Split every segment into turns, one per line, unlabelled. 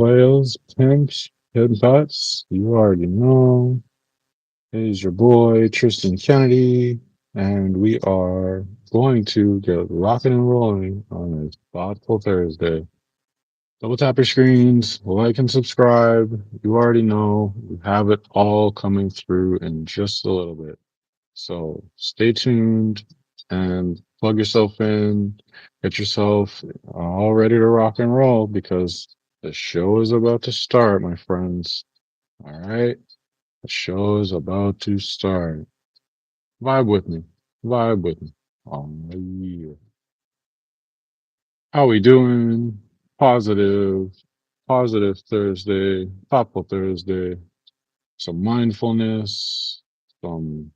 Whales, pimps, headbutts, you already know. It is your boy, Tristin Kennedy, and we are going to get rocking and rolling on this thoughtful Thursday. Double tap your screens, like and subscribe. You already know we have it all coming through in just a little bit. So stay tuned and plug yourself in, get yourself all ready to rock and roll because the show is about to start, my friends. All right. The show is about to start. Vibe with me. Vibe with me. Oh, yeah. How we doing? Positive. Positive Thursday. Thoughtful Thursday. Some mindfulness. Some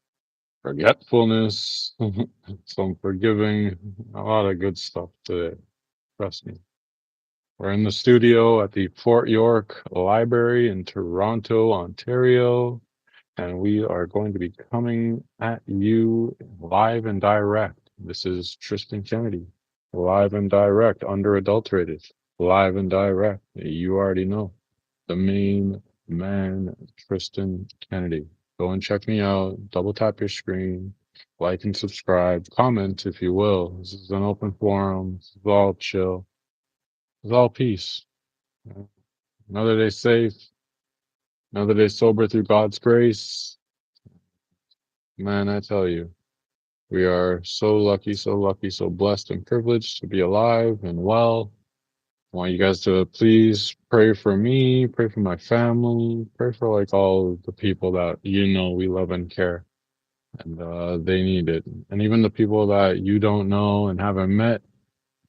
forgetfulness. Some forgiving. A lot of good stuff today. Trust me. We're in the studio at the Fort York Library in Toronto, Ontario. And we are going to be coming at you live and direct. This is Tristan Kennedy, live and direct, underadulterated, live and direct. You already know the main man, Tristan Kennedy. Go and check me out. Double tap your screen, like and subscribe, comment if you will. This is an open forum. This is all chill. It's all peace. Another day safe. Another day sober through God's grace. Man, I tell you. We are so lucky, so blessed and privileged to be alive and well. I want you guys to please pray for me, pray for my family, pray for like all the people that you know we love and care, and they need it. And even the people that you don't know and haven't met,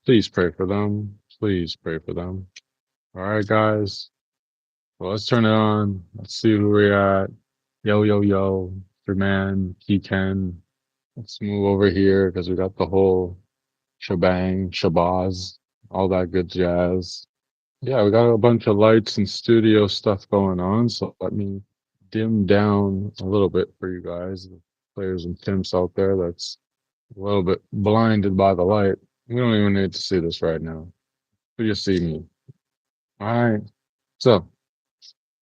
please pray for them. Please pray for them. All right, guys. Well, let's turn it on. Let's see who we're at. Yo, yo, yo. Your man, he can. Let's move over here because we got the whole shebang, shabazz, all that good jazz. Yeah, we got a bunch of lights and studio stuff going on, so let me dim down a little bit for you guys, the players and pimps out there that's a little bit blinded by the light. We don't even need to see this right now. We just see me. All right. So,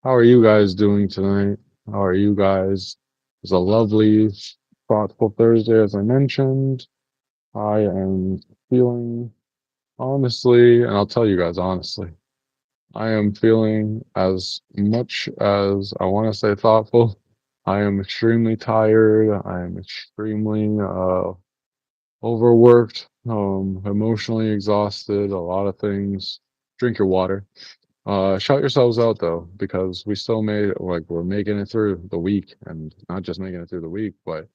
how are you guys doing tonight? How are you guys? It's a lovely, thoughtful Thursday, as I mentioned. I am feeling honestly, and I'll tell you guys honestly, I am feeling as much as I want to say thoughtful. I am extremely tired. I am extremely overworked, emotionally exhausted, a lot of things. Drink your water. Shout yourselves out though, because we still made like we're making it through the week and not just making it through the week, but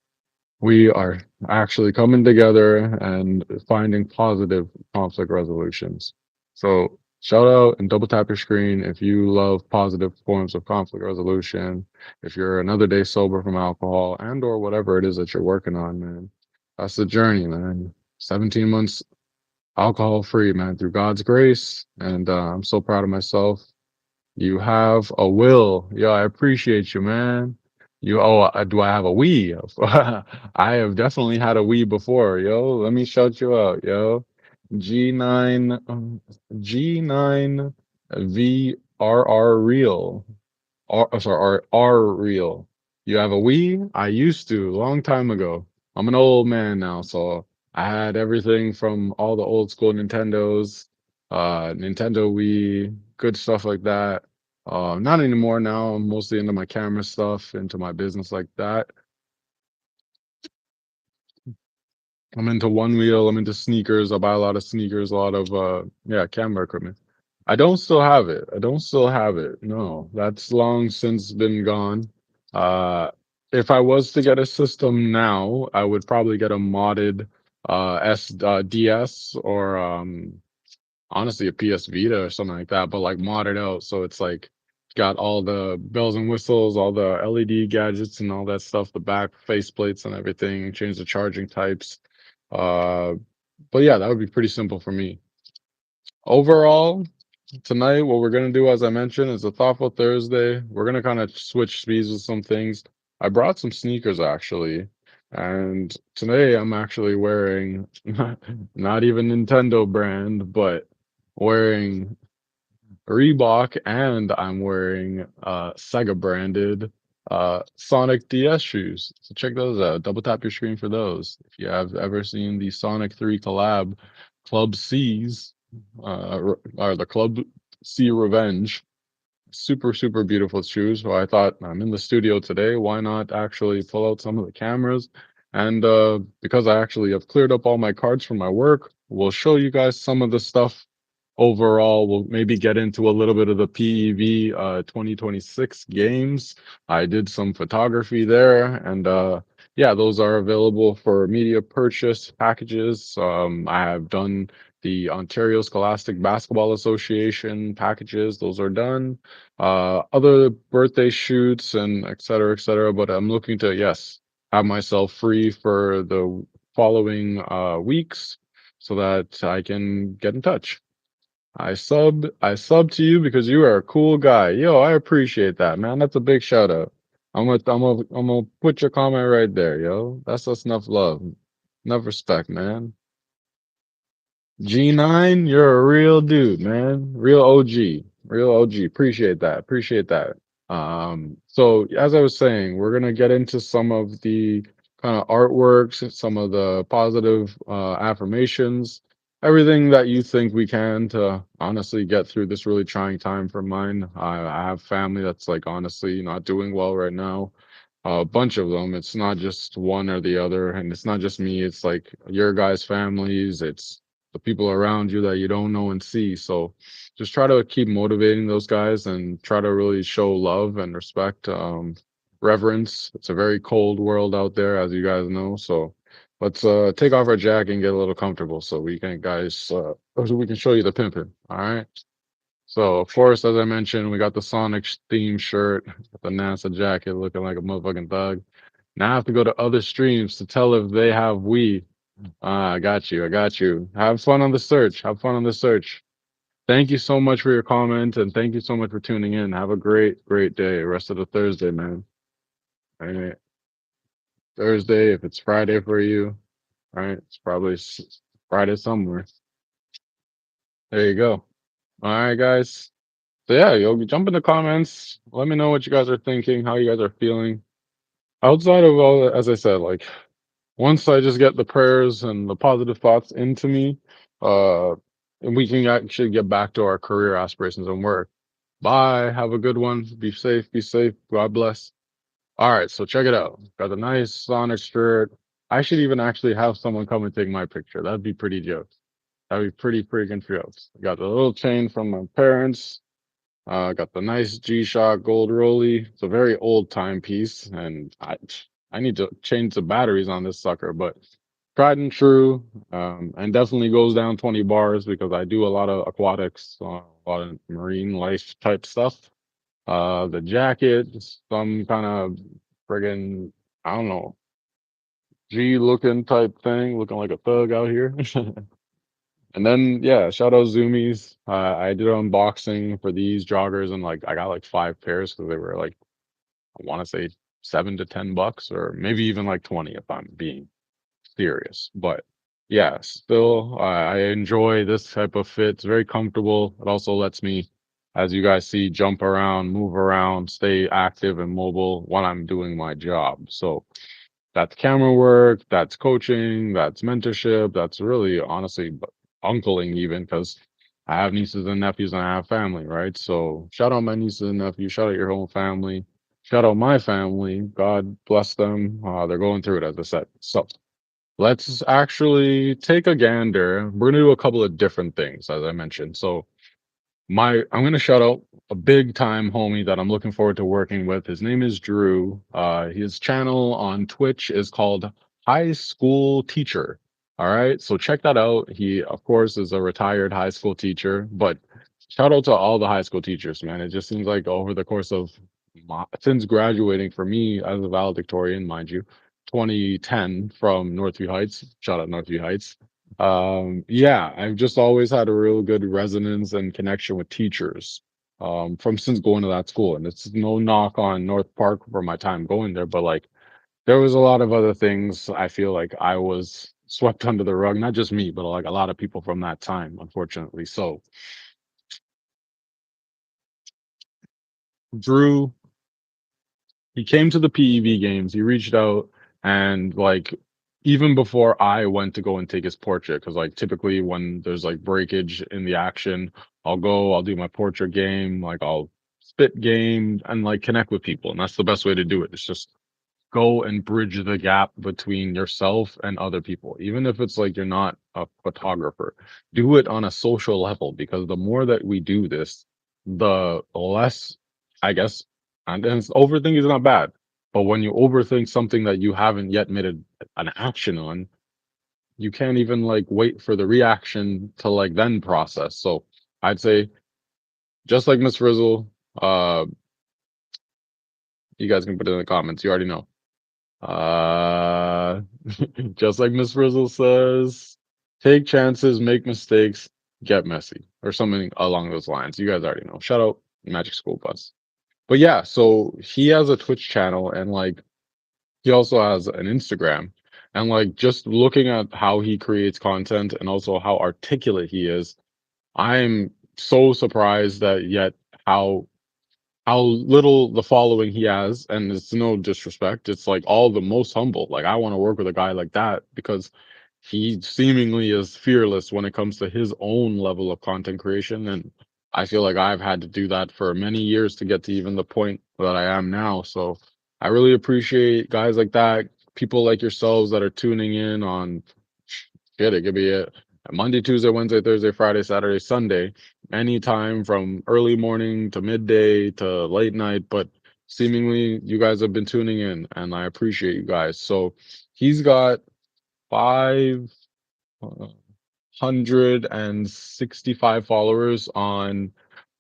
we are actually coming together and finding positive conflict resolutions. So shout out and double tap your screen if you love positive forms of conflict resolution. If you're another day sober from alcohol and or whatever it is that you're working on, man. That's the journey, man. 17 months alcohol free, man, through God's grace. And I'm so proud of myself. You have a will. Yo, I appreciate you, man. Do I have a we? I have definitely had a we before, yo. Let me shout you out, yo. G9, G9 VRR real. R real. You have a Wii? I used to, long time ago. I'm an old man now, so I had everything from all the old school Nintendos, Nintendo Wii, good stuff like that. Not anymore now. I'm mostly into my camera stuff, into my business like that. I'm into one wheel. I'm into sneakers. I buy a lot of sneakers, a lot of yeah, camera equipment. I don't still have it. I don't still have it. No, that's long since been gone. Uh, if I was to get a system now, I would probably get a modded DS or honestly a PS Vita or something like that, but like modded out so it's like got all the bells and whistles, all the LED gadgets and all that stuff, the back faceplates and everything, change the charging types. Uh, but yeah, that would be pretty simple for me. Overall, tonight, what we're gonna do, as I mentioned, is a thoughtful Thursday. We're gonna kind of switch speeds with some things. I brought some sneakers actually, and today I'm actually wearing not even Nintendo brand, but wearing Reebok, and I'm wearing Sega branded Sonic DS shoes. So check those out. Double tap your screen for those. If you have ever seen the Sonic 3 collab, Club C's, or the Club C Revenge, super, super beautiful shoes. So I thought I'm in the studio today. Why not actually pull out some of the cameras? And because I actually have cleared up all my cards from my work, we'll show you guys some of the stuff overall. We'll maybe get into a little bit of the PEV 2026 games. I did some photography there, and yeah, those are available for media purchase packages. I have done the Ontario Scholastic Basketball Association packages. Those are done, other birthday shoots and et cetera, et cetera. But I'm looking to, yes, have myself free for the following weeks so that I can get in touch. I sub to you because you are a cool guy. Yo, I appreciate that, man. That's a big shout out. I'm gonna put your comment right there, yo. That's enough love. Enough respect, man. G9, you're a real dude, man. Real OG. Real OG. Appreciate that. Appreciate that. So as I was saying, we're gonna get into some of the kind of artworks, some of the positive affirmations, everything that you think we can to honestly get through this really trying time for mine. I have family that's like honestly not doing well right now, a bunch of them. It's not just one or the other, and it's not just me. It's like your guys' families. It's the people around you that you don't know and see. So just try to keep motivating those guys and try to really show love and respect, reverence. It's a very cold world out there, as you guys know. So let's take off our jacket and get a little comfortable so we can guys so we can show you the pimping. All right. So of course, as I mentioned, we got the Sonic theme shirt, the NASA jacket, looking like a motherfucking thug. Now I have to go to other streams to tell if they have we. I got you. I got you. Have fun on the search. Have fun on the search. Thank you so much for your comment and thank you so much for tuning in. Have a great, great day. Rest of the Thursday, man. All right. Thursday, if it's Friday for you, all right, it's probably Friday somewhere. There you go. All right, guys. So yeah, you'll jump in the comments. Let me know what you guys are thinking, how you guys are feeling. Outside of all, as I said, like once I just get the prayers and the positive thoughts into me, uh, and we can actually get back to our career aspirations and work. Bye. Have a good one. Be safe. Be safe. God bless. All right. So check it out. Got a nice Sonic shirt. I should even actually have someone come and take my picture. That'd be pretty jokes. That'd be pretty freaking jokes. Got the little chain from my parents. Got the nice G-Shock gold rolly. It's a very old timepiece, and I need to change the batteries on this sucker, but tried and true, and definitely goes down 20 bars because I do a lot of aquatics, a lot of marine life type stuff. The jacket, some kind of friggin', I don't know, G looking type thing, looking like a thug out here. And then yeah, shout out Zoomies. I did an unboxing for these joggers and like I got like 5 pairs because they were like I want to say $7 to $10 or maybe even like 20 if I'm being serious. But yeah, still I enjoy this type of fit. It's very comfortable. It also lets me, as you guys see, jump around, move around, stay active and mobile while I'm doing my job. So that's camera work, that's coaching, that's mentorship, that's really honestly uncling even because I have nieces and nephews and I have family, right? So shout out my nieces and nephews, shout out your whole family, shout out my family. God bless them. They're going through it, as I said. So let's actually take a gander. We're gonna do a couple of different things, as I mentioned. So I'm gonna shout out a big time homie that I'm looking forward to working with. His name is Drew. His channel on Twitch is called High School Teacher. All right, so check that out. He, of course, is a retired high school teacher, but shout out to all the high school teachers, man. It just seems like over the course of since graduating for me as a valedictorian, mind you, 2010 from Northview Heights. Shout out Northview Heights. Yeah, I've just always had a real good resonance and connection with teachers from since going to that school. And it's no knock on North Park for my time going there, but like there was a lot of other things I feel like I was swept under the rug, not just me, but like a lot of people from that time, unfortunately. So Drew, he came to the PEV games. He reached out and like even before I went to go and take his portrait, because like typically when there's like breakage in the action, I'll do my portrait game, like I'll spit game and like connect with people. And that's the best way to do it. It's just go and bridge the gap between yourself and other people. Even if it's like you're not a photographer, do it on a social level because the more that we do this, the less, I guess, and overthinking is not bad. But when you overthink something that you haven't yet made an action on, you can't even like wait for the reaction to like then process. So I'd say just like Miss Frizzle, uh, you guys can put it in the comments. You already know. Uh, just like Miss Frizzle says, take chances, make mistakes, get messy, or something along those lines. You guys already know. Shout out Magic School Bus. But yeah, so he has a Twitch channel and like he also has an Instagram. And like just looking at how he creates content and also how articulate he is, I'm so surprised that yet how how little the following he has, and it's no disrespect. It's like all the most humble. Like I want to work with a guy like that because he seemingly is fearless when it comes to his own level of content creation. And I feel like I've had to do that for many years to get to even the point that I am now. So I really appreciate guys like that, people like yourselves that are tuning in on shit, it could be a Monday, Tuesday, Wednesday, Thursday, Friday, Saturday, Sunday, anytime from early morning to midday to late night. But seemingly, you guys have been tuning in, and I appreciate you guys. So he's got 565 followers on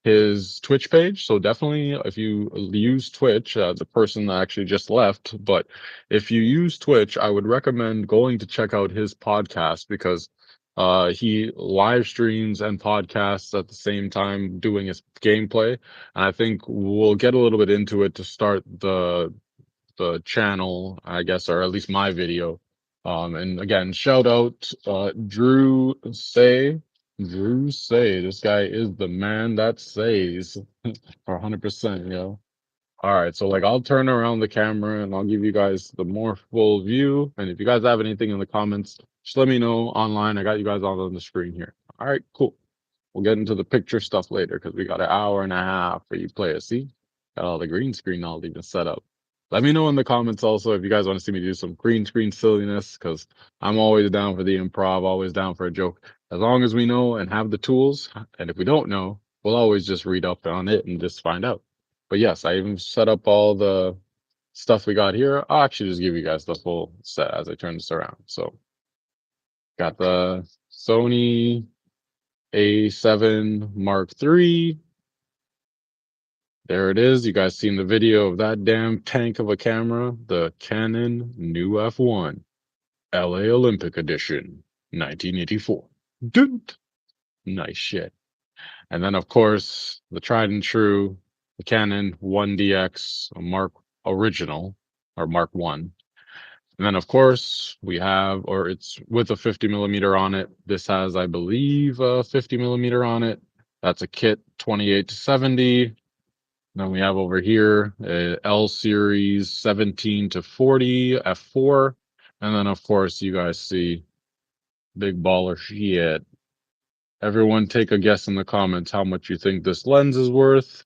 his Twitch page. So definitely, if you use Twitch, the person that actually just left, but if you use Twitch, I would recommend going to check out his podcast because he live streams and podcasts at the same time doing his gameplay. And I think we'll get a little bit into it to start the channel, I guess, or at least my video. And again, shout out Drew Say. Drew Say, this guy is the man that says for 100%, yo. All right, so like I'll turn around the camera and I'll give you guys the more full view. And if you guys have anything in the comments, just let me know online. I got you guys all on the screen here. All right, cool. We'll get into the picture stuff later because we got an hour and a half for you players. See, got all the green screen all even set up. Let me know in the comments also if you guys want to see me do some green screen silliness because I'm always down for the improv, always down for a joke. As long as we know and have the tools, and if we don't know, we'll always just read up on it and just find out. But yes, I even set up all the stuff we got here. I'll actually just give you guys the full set as I turn this around. So got the Sony A7 Mark III. There it is. You guys seen the video of that damn tank of a camera? The Canon new F1 LA Olympic Edition, 1984. Dude, nice shit. And then, of course, the tried and true, the Canon 1DX Mark Original, or Mark 1. And then, of course, we have, or it's with a 50 millimeter on it. This has, I believe, a 50 millimeter on it. That's a kit 28 to 70. Then we have over here a L series 17 to 40 f4. And then, of course, you guys see big baller shit. Everyone take a guess in the comments how much you think this lens is worth,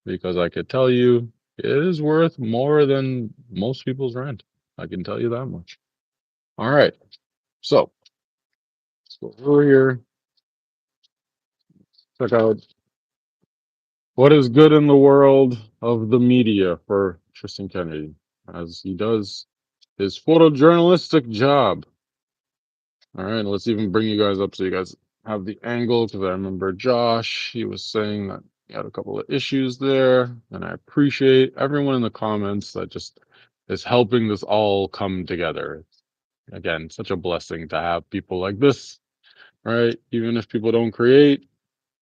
because I could tell you it is worth more than most people's rent. I can tell you that much. All right. So let's go over here. Check out what is good in the world of the media for Tristin Kennedy as he does his photojournalistic job. All right, let's even bring you guys up so you guys have the angle because I remember Josh, he was saying that he had a couple of issues there, and I appreciate everyone in the comments that just is helping this all come together. Again, such a blessing to have people like this, right? Even if people don't create,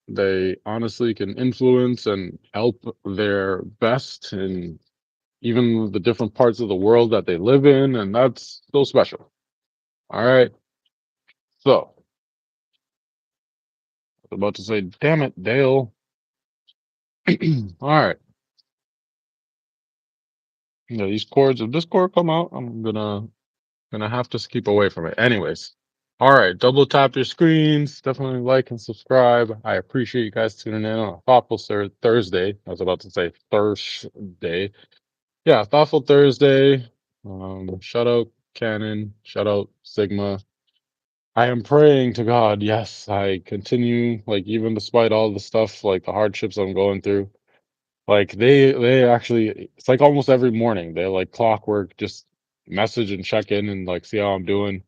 they honestly can influence and help their best in even the different parts of the world that they live in, and that's so special. All right, so I was about to say, damn it, Dale. All right. Yeah, these chords, if this chord come out, I'm gonna have to keep away from it. Anyways. All right, double tap your screens. Definitely like and subscribe. I appreciate you guys tuning in on a thoughtful Thursday. I was about to say Thursday. Yeah, thoughtful Thursday. Shout out Canon. Shout out Sigma. I am praying to God. Yes, I continue. Like even despite all the stuff, like the hardships I'm going through. Like they actually, it's like almost every morning they like clockwork just message and check in and like see how I'm doing,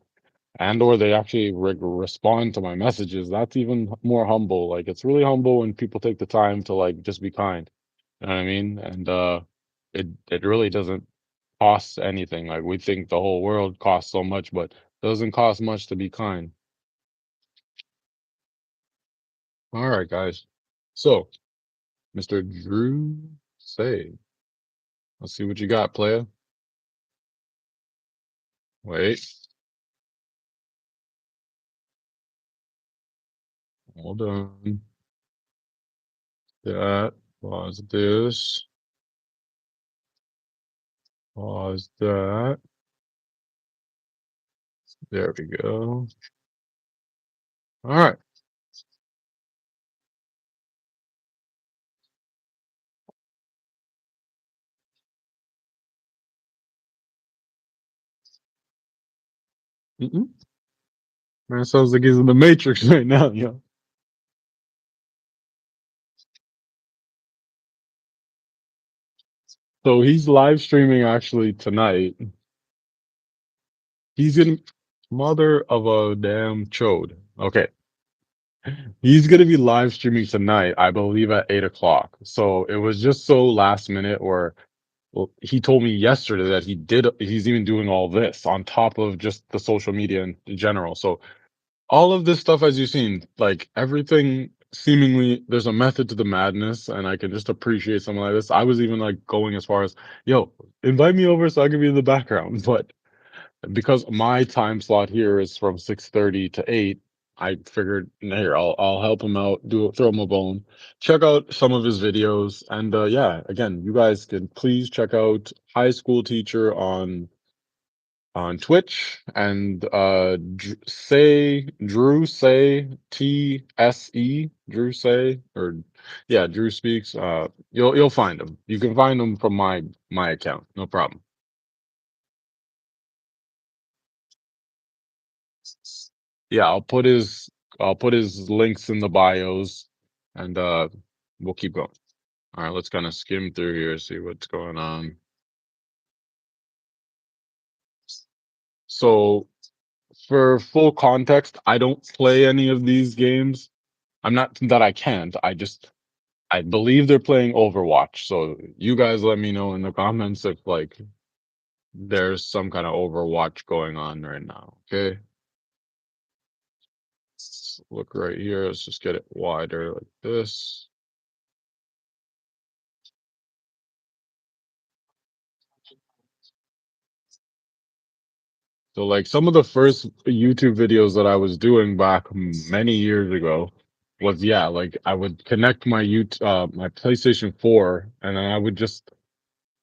and or they actually respond to my messages. That's even more humble. Like it's really humble when people take the time to like just be kind. You know what I mean? And it really doesn't cost anything. Like we think the whole world costs so much, but it doesn't cost much to be kind. All right, guys. So, Mr. Drew, say, let's see what you got, player. Wait, hold on. That, pause this, pause that. There we go. All right. Mm-mm. Man, sounds like he's in the Matrix right now, yo. So he's live streaming actually tonight. He's gonna mother of a damn chode. Okay. He's gonna be live streaming tonight, I believe at 8 o'clock. So it was just so last minute or well, he told me yesterday that he's even doing all this on top of just the social media in general. So all of this stuff, as you've seen, like everything seemingly there's a method to the madness, and I can just appreciate something like this. I was even like going as far as, yo, invite me over so I can be in the background. But because my time slot here is from 6:30 to 8, I figured here I'll help him out, throw him a bone, check out some of his videos, and yeah, again, you guys can please check out High School Teacher on Twitch and Say TSE Drew Say or yeah Drew Speaks. You'll find him. You can find him from my account. No problem. Yeah, I'll put his links in the bios, and we'll keep going. All right, let's kind of skim through here, see what's going on. So for full context, I don't play any of these games. I'm not that I can't. I believe they're playing Overwatch. So you guys let me know in the comments if like there's some kind of Overwatch going on right now. Okay. Let's look right here. Let's just get it wider like this. So like some of the first YouTube videos that I was doing back many years ago was yeah, like I would connect my PlayStation 4 and then I would just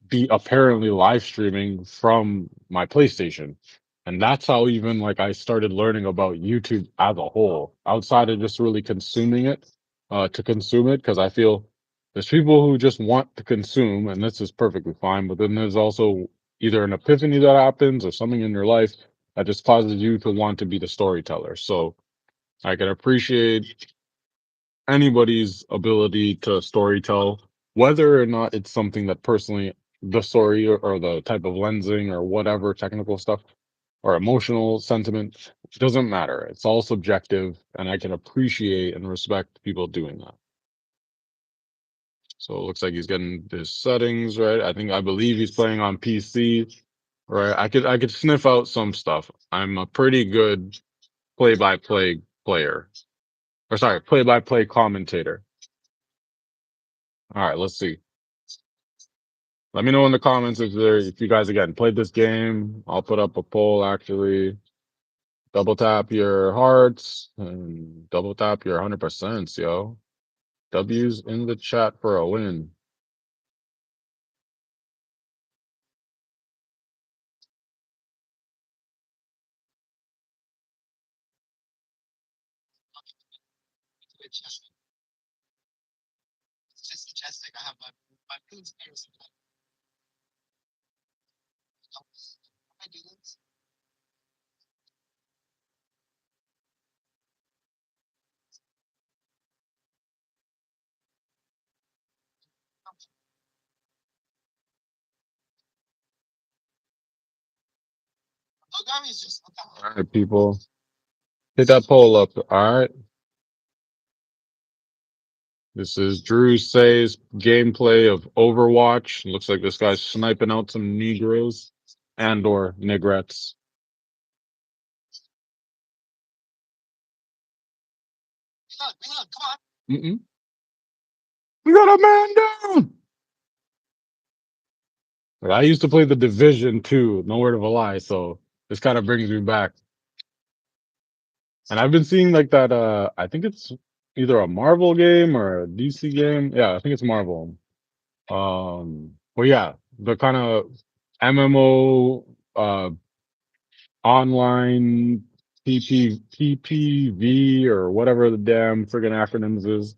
be apparently live streaming from my PlayStation. And that's how even like I started learning about YouTube as a whole, outside of just really consuming it, to consume it, because I feel there's people who just want to consume, and this is perfectly fine. But then there's also either an epiphany that happens or something in your life that just causes you to want to be the storyteller. So I can appreciate anybody's ability to storytell, whether or not it's something that personally the story or the type of lensing or whatever technical stuff or emotional sentiment, it doesn't matter. It's all subjective, and I can appreciate and respect people doing that. So it looks like he's getting his settings right. I believe he's playing on PC, right? I could sniff out some stuff. I'm a pretty good play-by-play player, or sorry, play-by-play commentator. All right, let's see. Let me know in the comments if you guys again played this game. I'll put up a poll actually. Double tap your hearts and double tap your 100%, yo. W's in the chat for a win. All right, people. Hit that poll up. All right. This is Drew Say's gameplay of Overwatch. Looks like this guy's sniping out some Negroes and or Negrettes. Mm-mm. We got a man down! Like, I used to play the Division too, no word of a lie, so this kind of brings me back. And I've been seeing like that, I think it's either a Marvel game or a DC game. Yeah, I think it's Marvel. Well, yeah, the kind of MMO, online PPV or whatever the damn friggin' acronyms is.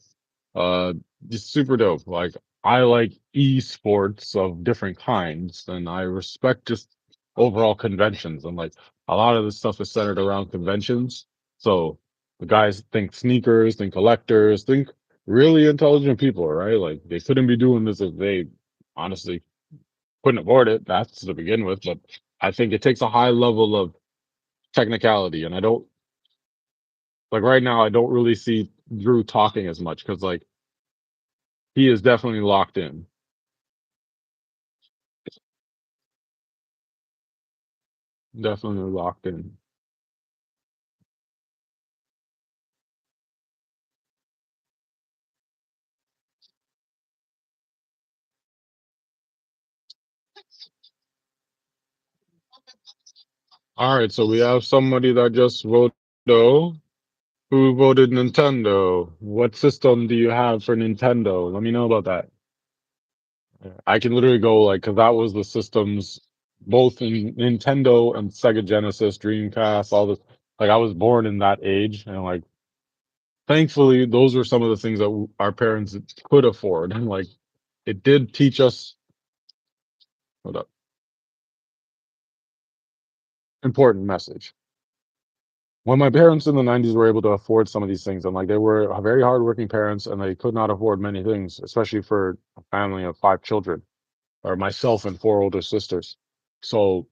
Uh, just super dope. Like I like esports of different kinds, and I respect just overall conventions. And like a lot of this stuff is centered around conventions. So the guys think sneakers, think collectors, think really intelligent people, right? Like they couldn't be doing this if they honestly couldn't afford it. That's to begin with, but I think it takes a high level of technicality, and I don't like right now. I don't really see Drew talking as much because like he is definitely locked in, definitely locked in. All right, so we have somebody that just voted. No. Who voted Nintendo? What system do you have for Nintendo? Let me know about that. I can literally go like, because that was the systems, both in Nintendo and Sega Genesis, Dreamcast, all this. Like I was born in that age, and like thankfully, those were some of the things that our parents could afford. And like, it did teach us, hold up, important message. When my parents in the 90s were able to afford some of these things, and like they were very hardworking parents and they could not afford many things, especially for a family of five children, or myself and four older sisters. So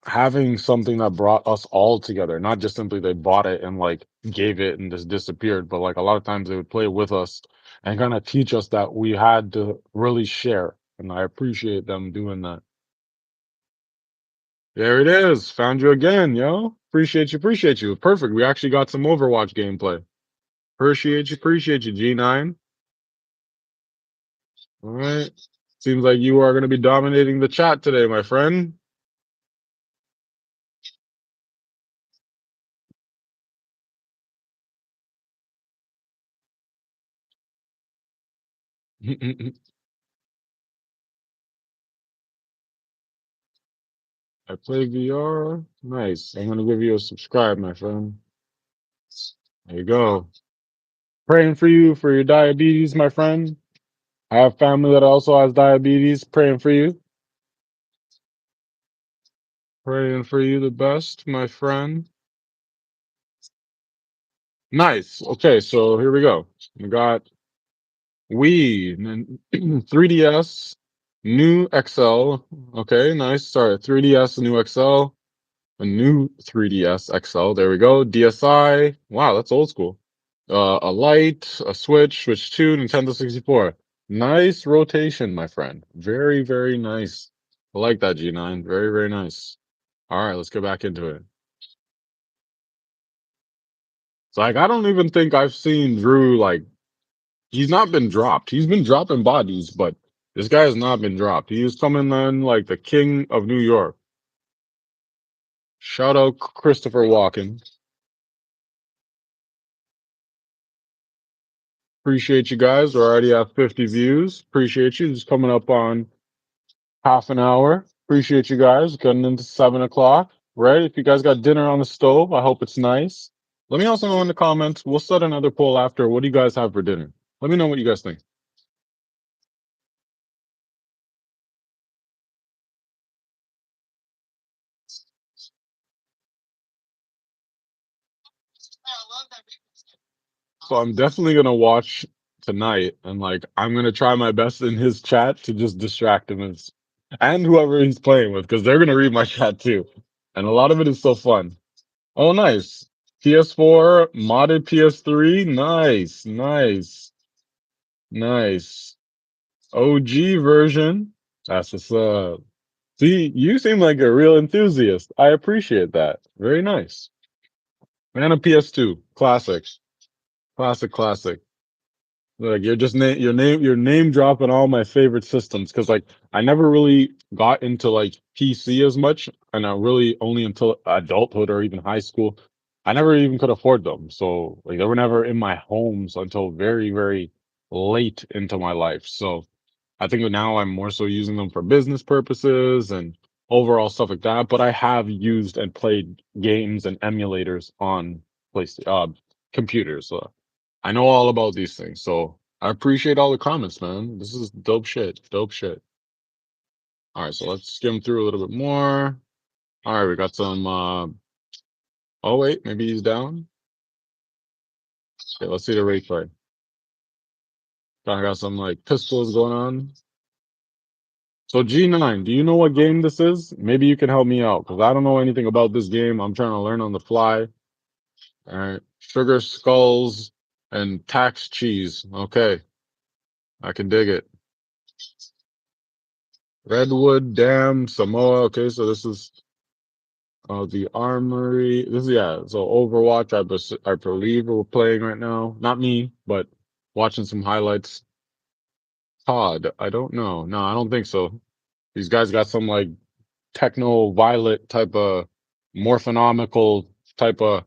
having something that brought us all together, not just simply they bought it and like gave it and just disappeared, but like a lot of times they would play with us and kind of teach us that we had to really share. And I appreciate them doing that. There it is. Found you again, yo. Appreciate you, appreciate you. Perfect. We actually got some Overwatch gameplay. Appreciate you, G9. All right. Seems like you are going to be dominating the chat today, my friend. I play VR. Nice. I'm gonna give you a subscribe, my friend. There you go. Praying for you for your diabetes, my friend. I have family that also has diabetes. Praying for you. Praying for you the best, my friend. Nice. Okay, so here we go. We got Wii, 3DS, new XL. Okay, nice. Sorry, 3DS, new XL, a new 3DS XL. There we go. DSi. Wow, that's old school. A light, a Switch, Switch 2, Nintendo 64. Nice rotation, my friend. Very, very nice. I like that G9. Very, very nice. All right, let's get back into it. So, like, I don't even think I've seen Drew, like, he's not been dropped. He's been dropping bodies, but this guy has not been dropped. He is coming in like the king of New York. Shout out Christopher Walken. Appreciate you guys. We're already at 50 views. Appreciate you. Just coming up on half an hour. Appreciate you guys getting into 7 o'clock. Right? If you guys got dinner on the stove, I hope it's nice. Let me also know in the comments. We'll set another poll after. What do you guys have for dinner? Let me know what you guys think. So I'm definitely gonna watch tonight, and like I'm gonna try my best in his chat to just distract him and whoever he's playing with, because they're gonna read my chat too, and a lot of it is so fun. Oh, nice. PS4 modded PS3. Nice, nice, nice. OG version. That's what's up. See, you seem like a real enthusiast. I appreciate that. Very nice. And a PS2. Classic. Classic, classic. Like you're just you're name dropping all my favorite systems because like I never really got into like PC as much, and I really only until adulthood or even high school, I never even could afford them. So like they were never in my homes until very, very late into my life. So I think that now I'm more so using them for business purposes and overall stuff like that. But I have used and played games and emulators on PlayStation computers. So I know all about these things. So I appreciate all the comments, man. This is dope shit. Dope shit. All right, so let's skim through a little bit more. All right, we got some oh wait, maybe he's down. Okay, let's see the rate play. Kinda got some like pistols going on. So G9, do you know what game this is? Maybe you can help me out because I don't know anything about this game. I'm trying to learn on the fly. All right. Sugar skulls and tax cheese. Okay. I can dig it. Redwood Dam, Samoa. Okay, so this is the Armory. This is yeah. So Overwatch, I believe we're playing right now. Not me, but watching some highlights. Todd, I don't know. No, I don't think so. These guys got some like techno violet type of morphonomical type of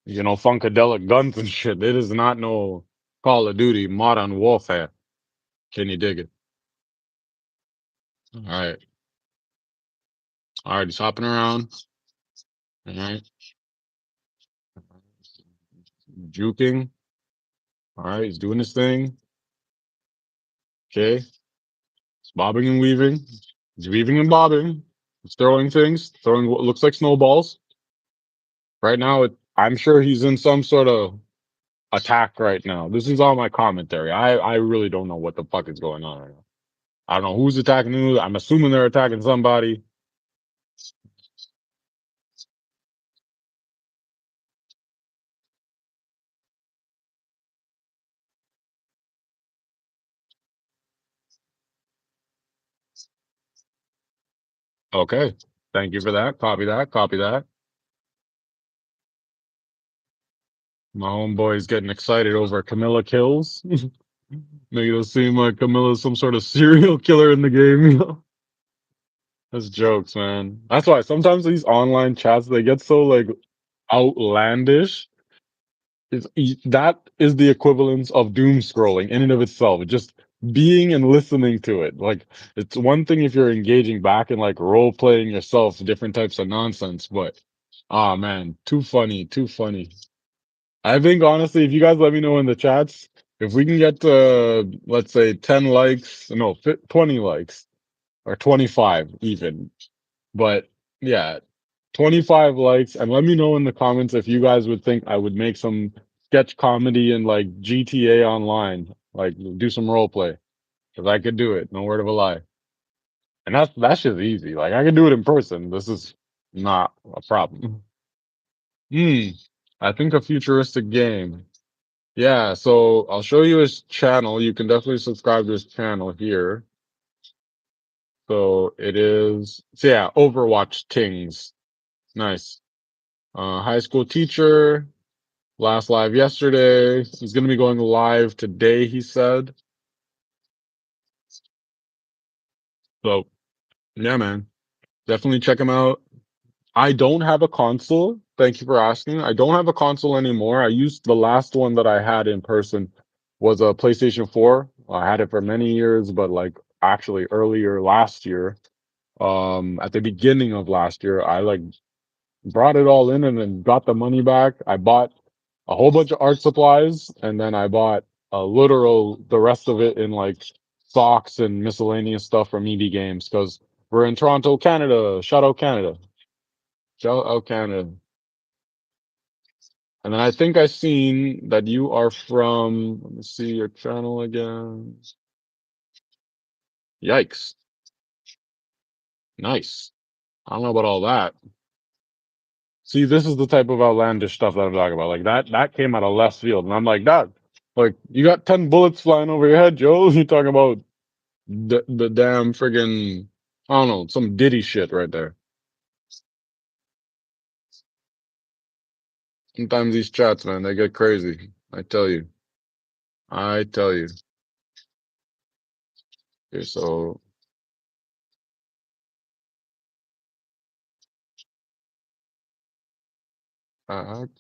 funkadelic guns and shit. It is not no Call of Duty Modern Warfare. Can you dig it? All right, all right. He's hopping around. All right, juking. All right, he's doing his thing. Okay, he's bobbing and weaving. He's weaving and bobbing. He's throwing things, throwing what looks like snowballs. Right now, I'm sure he's in some sort of attack right now. This is all my commentary. I really don't know what the fuck is going on right now. I don't know who's attacking who. I'm assuming they're attacking somebody. Okay. Thank you for that. Copy that. Copy that. My homeboy's getting excited over Camilla kills. Making it seem like Camilla's some sort of serial killer in the game, you know? That's jokes, man. That's why sometimes these online chats they get so like outlandish. That is the equivalence of doom scrolling in and of itself. Just being and listening to it. Like it's one thing if you're engaging back and like role playing yourself, different types of nonsense, but ah man, too funny, too funny. I think honestly, if you guys let me know in the chats, if we can get to let's say 10 likes, no, 20 likes or 25 even, but yeah, 25 likes, and let me know in the comments if you guys would think I would make some sketch comedy in like GTA Online, like do some role play, because I could do it, no word of a lie. And that's just easy. Like I can do it in person. This is not a problem. Hmm. I think a futuristic game. Yeah, so I'll show you his channel. You can definitely subscribe to his channel here. So it is, so yeah, Overwatch Tings. Nice. High school teacher. Last live yesterday. He's going to be going live today, he said. So, yeah, man. Definitely check him out. I don't have a console. Thank you for asking. I don't have a console anymore. I used the last one that I had in person was a PlayStation 4. I had it for many years, but like actually earlier last year, at the beginning of last year, I like brought it all in and then got the money back. I bought a whole bunch of art supplies and then I bought the rest of it in like socks and miscellaneous stuff from EB Games because we're in Toronto, Canada. Shout out Canada. Shout out Canada. And then I think I seen that you are from, let me see your channel again. Yikes. Nice. I don't know about all that. See, this is the type of outlandish stuff that I'm talking about. Like that came out of left field. And I'm like, Dad, like you got 10 bullets flying over your head, Joe. You're talking about the damn friggin', I don't know, some Diddy shit right there. Sometimes these chats, man, they get crazy. I tell you. I tell you. Okay, so X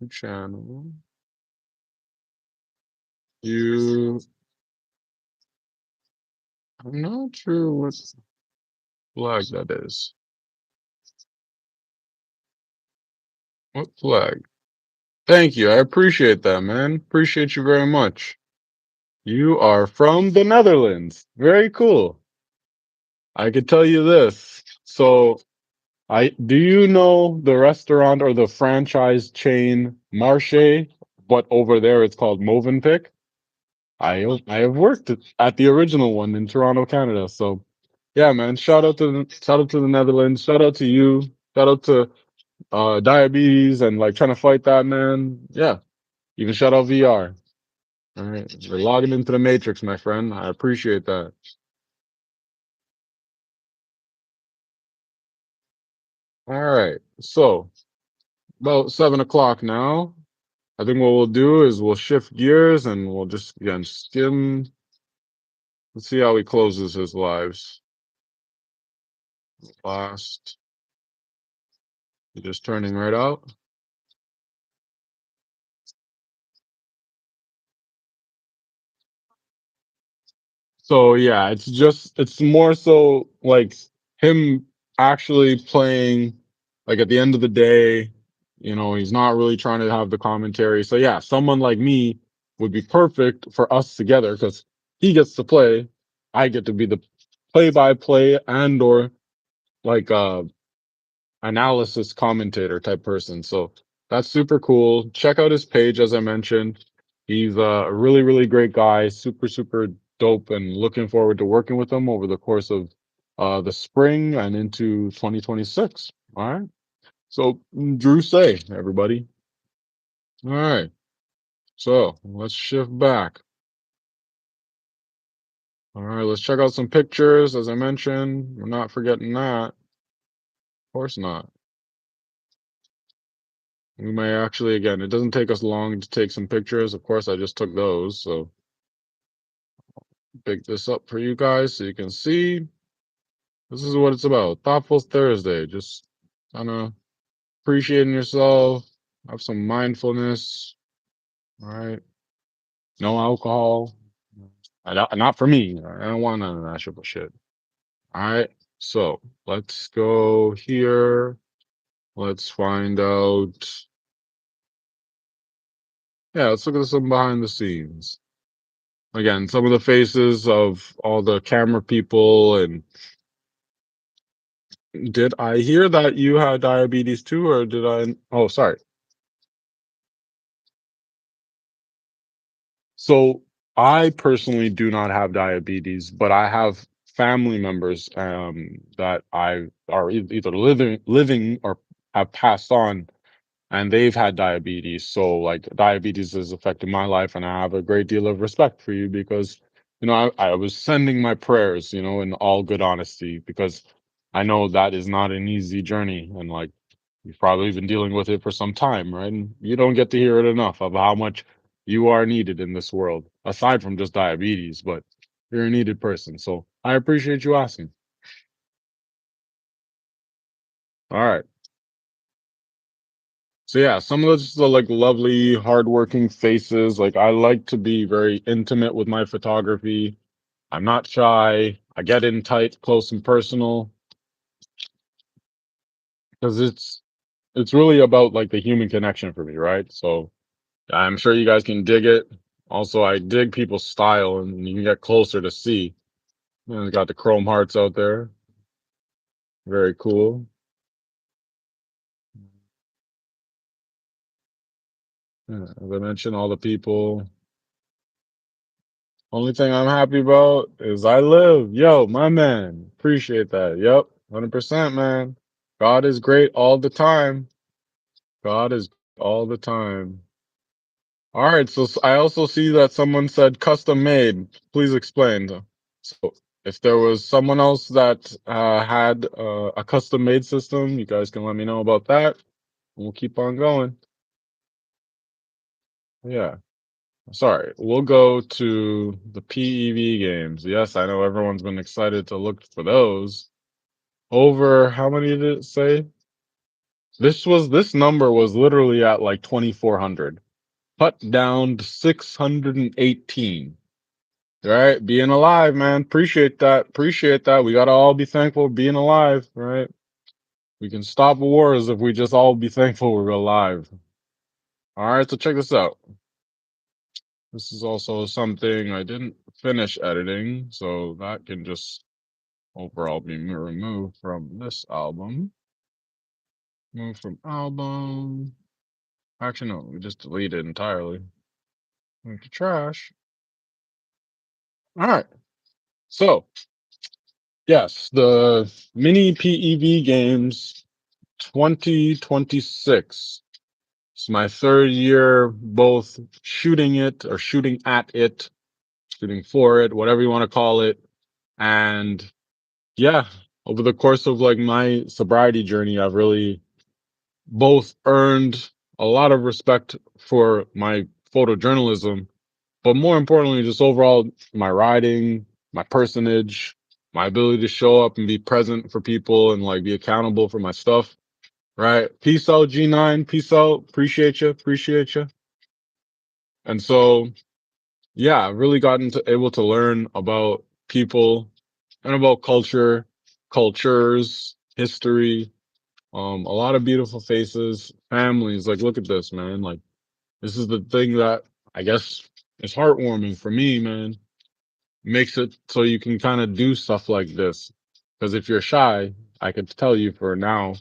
channel. You I'm not sure what flag that is. What flag? Thank you. I appreciate that, man. Appreciate you very much. You are from the Netherlands. Very cool. I could tell you this. So, I do you know the restaurant or the franchise chain Marche, but over there it's called Movenpick? I have worked at the original one in Toronto, Canada. So, yeah, man. Shout out to the Netherlands. Shout out to you. Shout out to diabetes and like trying to fight that, man. Yeah. Even shout out VR. All right. You're logging into the matrix, my friend. I appreciate that. All right. So about 7 o'clock now. I think what we'll do is we'll shift gears and we'll just again skim. Let's see how he closes his lives. Last. You're just turning right out. So yeah, it's more so like him actually playing like at the end of the day, he's not really trying to have the commentary. So yeah, someone like me would be perfect for us together because he gets to play, I get to be the play by play and or like analysis commentator type person. So that's super cool. Check out his page, as I mentioned. He's a really, really great guy, super, super dope, and looking forward to working with him over the course of the spring and into 2026. All right. So, Drew Say, everybody. All right. So let's shift back. All right. Let's check out some pictures. As I mentioned, we're not forgetting that. Of course not. We may actually, again, it doesn't take us long to take some pictures. Of course, I just took those. So pick this up for you guys so you can see. This is what it's about. Thoughtful Thursday. Just kind of appreciating yourself. Have some mindfulness. All right. No alcohol. Not for me. I don't want none of that shit. All right. So let's go here. Let's find out. Yeah, let's look at some behind the scenes. Again, some of the faces of all the camera people. And did I hear that you had diabetes too, or did I? Oh, sorry. So I personally do not have diabetes, but I have family members that I are either living or have passed on, and they've had diabetes. So like diabetes has affected my life, and I have a great deal of respect for you because I was sending my prayers, in all good honesty, because I know that is not an easy journey, and like you've probably been dealing with it for some time, right? And you don't get to hear it enough of how much you are needed in this world, aside from just diabetes, but you're a needed person. So I appreciate you asking. All right. So yeah, some of those are like lovely, hardworking faces. Like I like to be very intimate with my photography. I'm not shy. I get in tight, close, and personal because it's really about like the human connection for me, right? So I'm sure you guys can dig it. Also, I dig people's style, and you can get closer to see. And it's got the chrome hearts out there. Very cool. Yeah, as I mentioned, all the people. Only thing I'm happy about is I live. Yo, my man. Appreciate that. Yep. 100%, man. God is great all the time. God is all the time. All right. So I also see that someone said custom made. Please explain. So if there was someone else that had a custom made system, you guys can let me know about that. And we'll keep on going. Yeah. Sorry, we'll go to the PEV games. Yes, I know everyone's been excited to look for those. Over how many did it say? This number was literally at like 2,400. Cut down to 618. Right? Being alive, man. Appreciate that. Appreciate that. We gotta all be thankful for being alive, right? We can stop wars if we just all be thankful we're alive. All right, so check this out. This is also something I didn't finish editing, so that can just overall be removed from this album. Move from album. Actually, no, we just delete it entirely. Move to trash. All right. So, yes, the mini PEV games 2026. It's my third year both shooting it or shooting at it, shooting for it, whatever you want to call it. And yeah, over the course of like my sobriety journey, I've really both earned a lot of respect for my photojournalism, but more importantly, just overall my writing, my personage, my ability to show up and be present for people and like be accountable for my stuff. Right. Peace out, G9. Peace out. Appreciate you. Appreciate you. And so, yeah, I've really gotten to able to learn about people and about culture, cultures, history, a lot of beautiful faces, families. Like, look at this, man. Like, this is the thing that I guess is heartwarming for me, man. Makes it so you can kind of do stuff like this. Because if you're shy, I could tell you for now,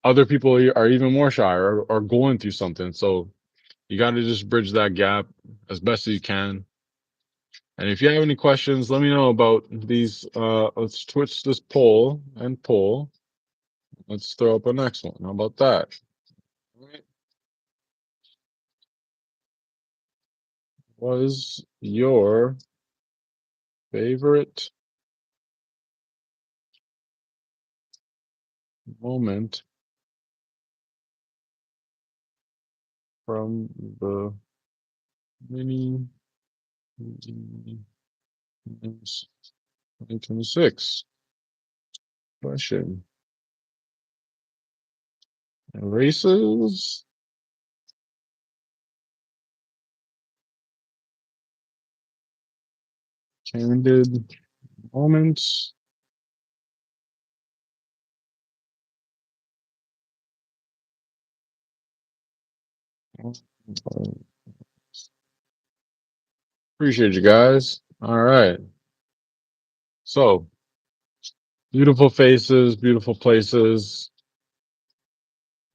other people are even more shy or going through something. So you got to just bridge that gap as best as you can. And if you have any questions, let me know about these. Let's switch this poll and poll. Let's throw up a next one. How about that? What is your favorite moment from the mini games 2026? Question. Races? Candid moments? Appreciate you guys. All right. So, beautiful faces, beautiful places.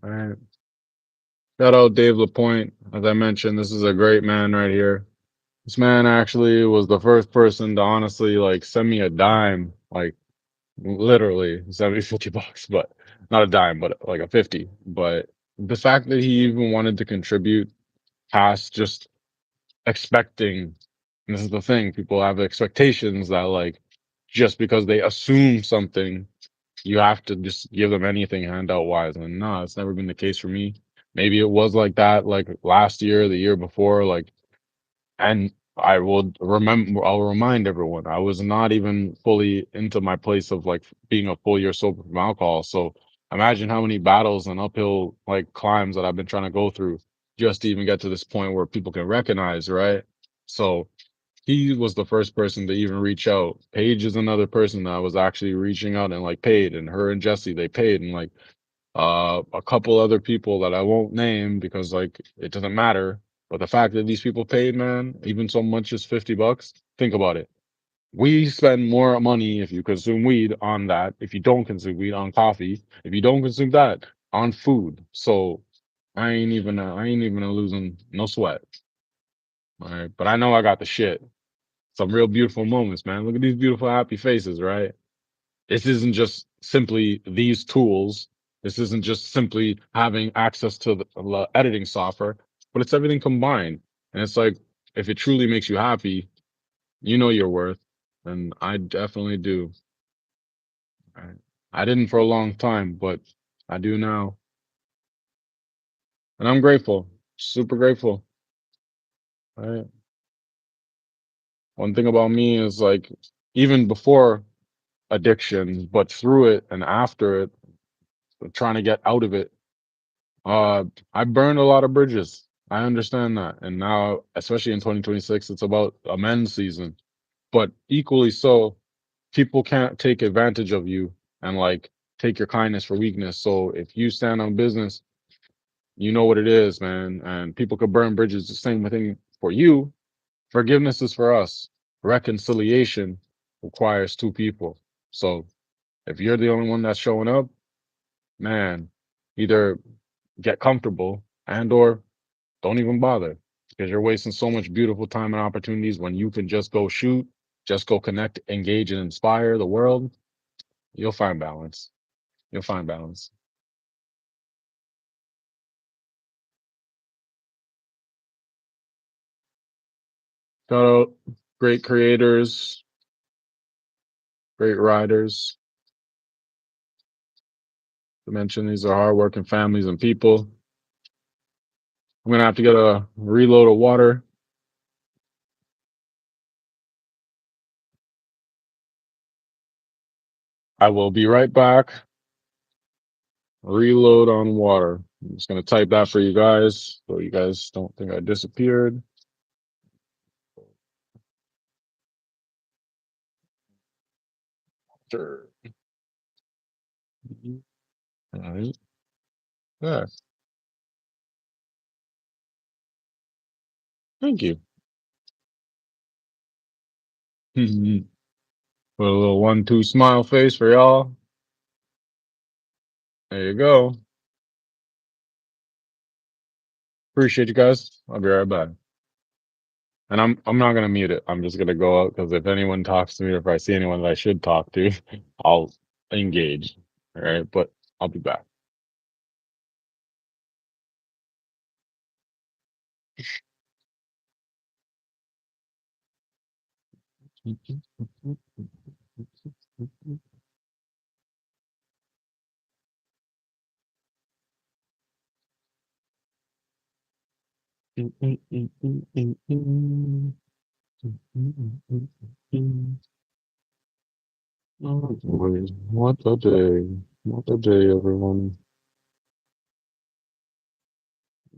All right. Shout out Dave Lapointe. As I mentioned, this is a great man right here. This man actually was the first person to honestly like send me a dime, like literally send me 50 bucks, but not a dime, but like a 50. But the fact that he even wanted to contribute past just expecting, and this is the thing, people have expectations that like just because they assume something, you have to just give them anything handout wise. And no, it's never been the case for me. Maybe it was like that like last year, the year before, like, and I'll remind everyone, I was not even fully into my place of like being a full year sober from alcohol. So imagine how many battles and uphill like climbs that I've been trying to go through just to even get to this point where people can recognize, right? So he was the first person to even reach out. Paige is another person that was actually reaching out and like paid, and her and Jesse they paid, and like a couple other people that I won't name because like it doesn't matter. But the fact that these people paid, man, even so much as $50, think about it. We spend more money if you consume weed on that. If you don't consume weed on coffee, if you don't consume that on food. So I ain't even losing no sweat. All right. But I know I got the shit. Some real beautiful moments, man. Look at these beautiful happy faces, right? This isn't just simply these tools. This isn't just simply having access to the editing software, but it's everything combined. And it's like, if it truly makes you happy, you know your worth. And I definitely do. Right? I didn't for a long time, but I do now. And I'm grateful, super grateful. Right? One thing about me is like, even before addiction, but through it and after it, trying to get out of it, Uh, I burned a lot of bridges. I understand that. And now, especially in 2026, it's about amends season. But equally so, people can't take advantage of you and like take your kindness for weakness. So if you stand on business, you know what it is, man. And people could burn bridges. The same thing for you. Forgiveness is for us. Reconciliation requires two people. So if you're the only one that's showing up, man, either get comfortable and or don't even bother because you're wasting so much beautiful time and opportunities when you can just go shoot, just go connect, engage, and inspire the world. You'll find balance. You'll find balance. Shout out great creators, great writers. To mention these are hardworking families and people. I'm gonna have to get a reload of water. I will be right back. Reload on water. I'm just gonna type that for you guys so you guys don't think I disappeared. Sure. All right. Yeah. Thank you. Put a little 1-2 smile face for y'all. There you go. Appreciate you guys. I'll be right back. And I'm not gonna mute it. I'm just gonna go out because if anyone talks to me or if I see anyone that I should talk to, I'll engage. All right, but I'll be back. Oh, boy. What a day. What a day, everyone.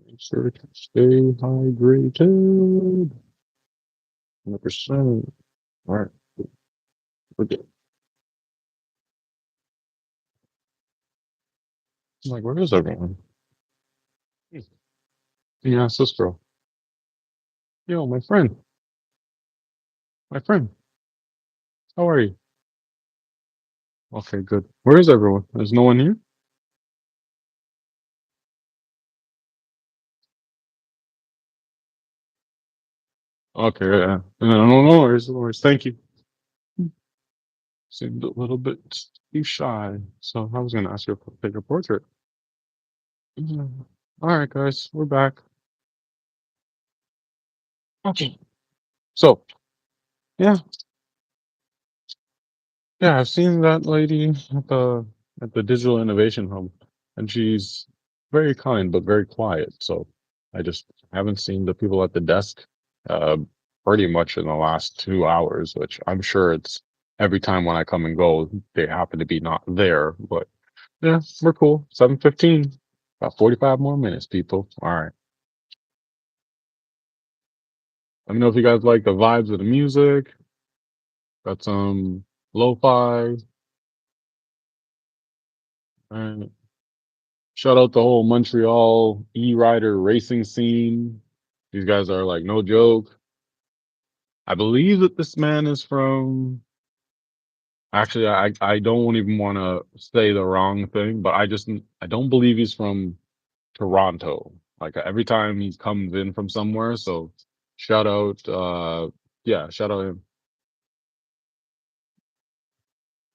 Make sure to stay hydrated. 100%. All right, we're good. I'm like, where is everyone? Yeah, it's this girl. Yo, my friend. My friend. How are you? Okay, good. Where is everyone? There's no one here? Okay, yeah. No, no worries, no worries. Thank you. Seemed a little bit too shy. So I was gonna ask you to take a portrait. Yeah. All right, guys, we're back. Okay. So, yeah, yeah, I've seen that lady at the Digital Innovation Hub, and she's very kind but very quiet. So I just haven't seen the people at the desk uh pretty much in the last 2 hours, which I'm sure it's every time when I come and go, they happen to be not there. But yeah, we're cool. 7:15. About 45 more minutes, people. All right. Let me know if you guys like the vibes of the music. Got some lo-fi. And shout out the whole Montreal e-rider racing scene. These guys are like no joke. I believe that this man is from. Actually, I don't even want to say the wrong thing, but I don't believe he's from Toronto. Like every time he comes in from somewhere, so shout out, yeah, shout out him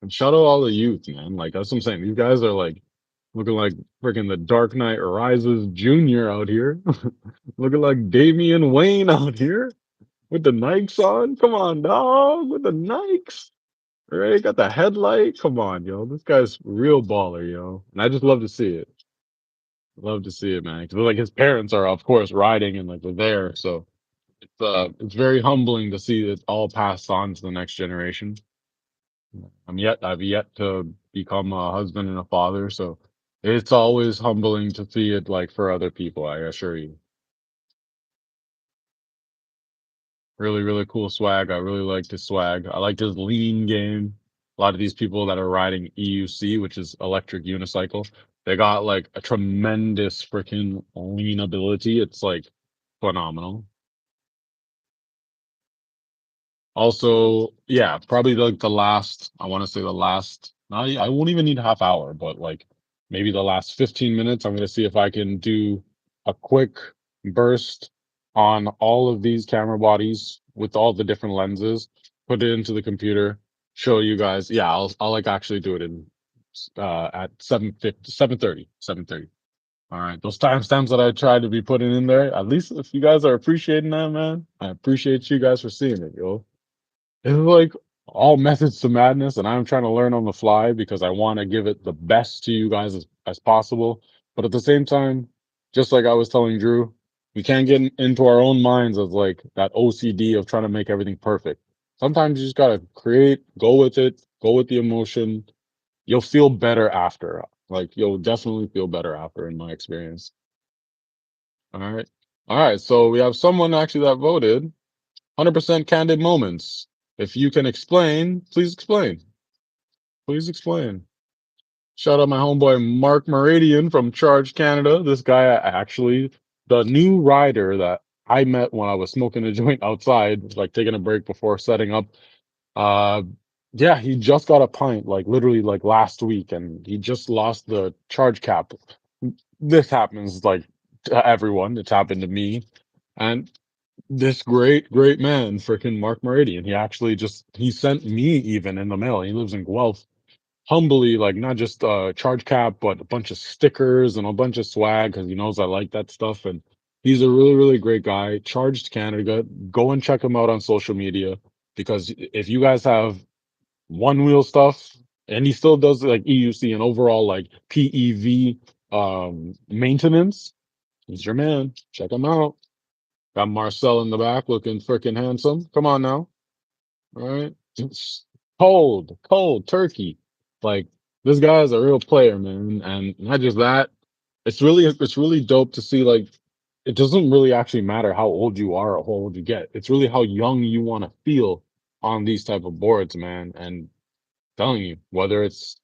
and shout out all the youth, man. Like that's what I'm saying. These guys are like looking like freaking the Dark Knight Rises Junior out here, looking like Damian Wayne out here with the Nikes on. Come on, dog, with the Nikes. Right, got the headlight. Come on, yo. This guy's real baller, yo. And I just love to see it. Love to see it, man. 'Cause like his parents are, of course, riding and like they're there. So it's very humbling to see it all passed on to the next generation. I've yet to become a husband and a father, so it's always humbling to see it like for other people, I assure you. Really, really cool swag. I really like his swag. I like his lean game. A lot of these people that are riding EUC, which is electric unicycle, they got like a tremendous freaking lean ability. It's like phenomenal. Also, yeah, probably like the last, I want to say the last, I won't even need a half hour, but like maybe the last 15 minutes, I'm going to see if I can do a quick burst on all of these camera bodies with all the different lenses, put it into the computer, show you guys. Yeah, I'll like actually do it in, at 7:50, 7:30, 7:30. All right. Those timestamps that I tried to be putting in there, at least if you guys are appreciating that, man, I appreciate you guys for seeing it, yo. It's like all methods to madness, and I'm trying to learn on the fly because I want to give it the best to you guys as possible. But at the same time, just like I was telling Drew, we can't get into our own minds of like that OCD of trying to make everything perfect. Sometimes you just gotta create, go with it, go with the emotion. You'll feel better after. Like you'll definitely feel better after, in my experience. All right. All right. So we have someone actually that voted 100% candid moments. If you can explain, please explain. Please explain. Shout out my homeboy Mark Meridian from Charge Canada. This guy actually, the new rider that I met when I was smoking a joint outside, like taking a break before setting up. Uh, yeah, he just got a pint, like literally like last week, and he just lost the charge cap. This happens like to everyone. It's happened to me. And this great man, freaking Mark Meridian. He actually he sent me even in the mail. He lives in Guelph. Humbly, like not just charge cap, but a bunch of stickers and a bunch of swag because he knows I like that stuff. And he's a really, really great guy. Charged Canada. Go and check him out on social media because if you guys have one wheel stuff, and he still does like EUC and overall like PEV maintenance, he's your man. Check him out. Got Marcel in the back looking freaking handsome. Come on now. All right. It's cold turkey. Like this guy is a real player, man. And not just that, it's really dope to see like it doesn't really actually matter how old you are or how old you get. It's really how young you want to feel on these type of boards, man. And telling you, whether it's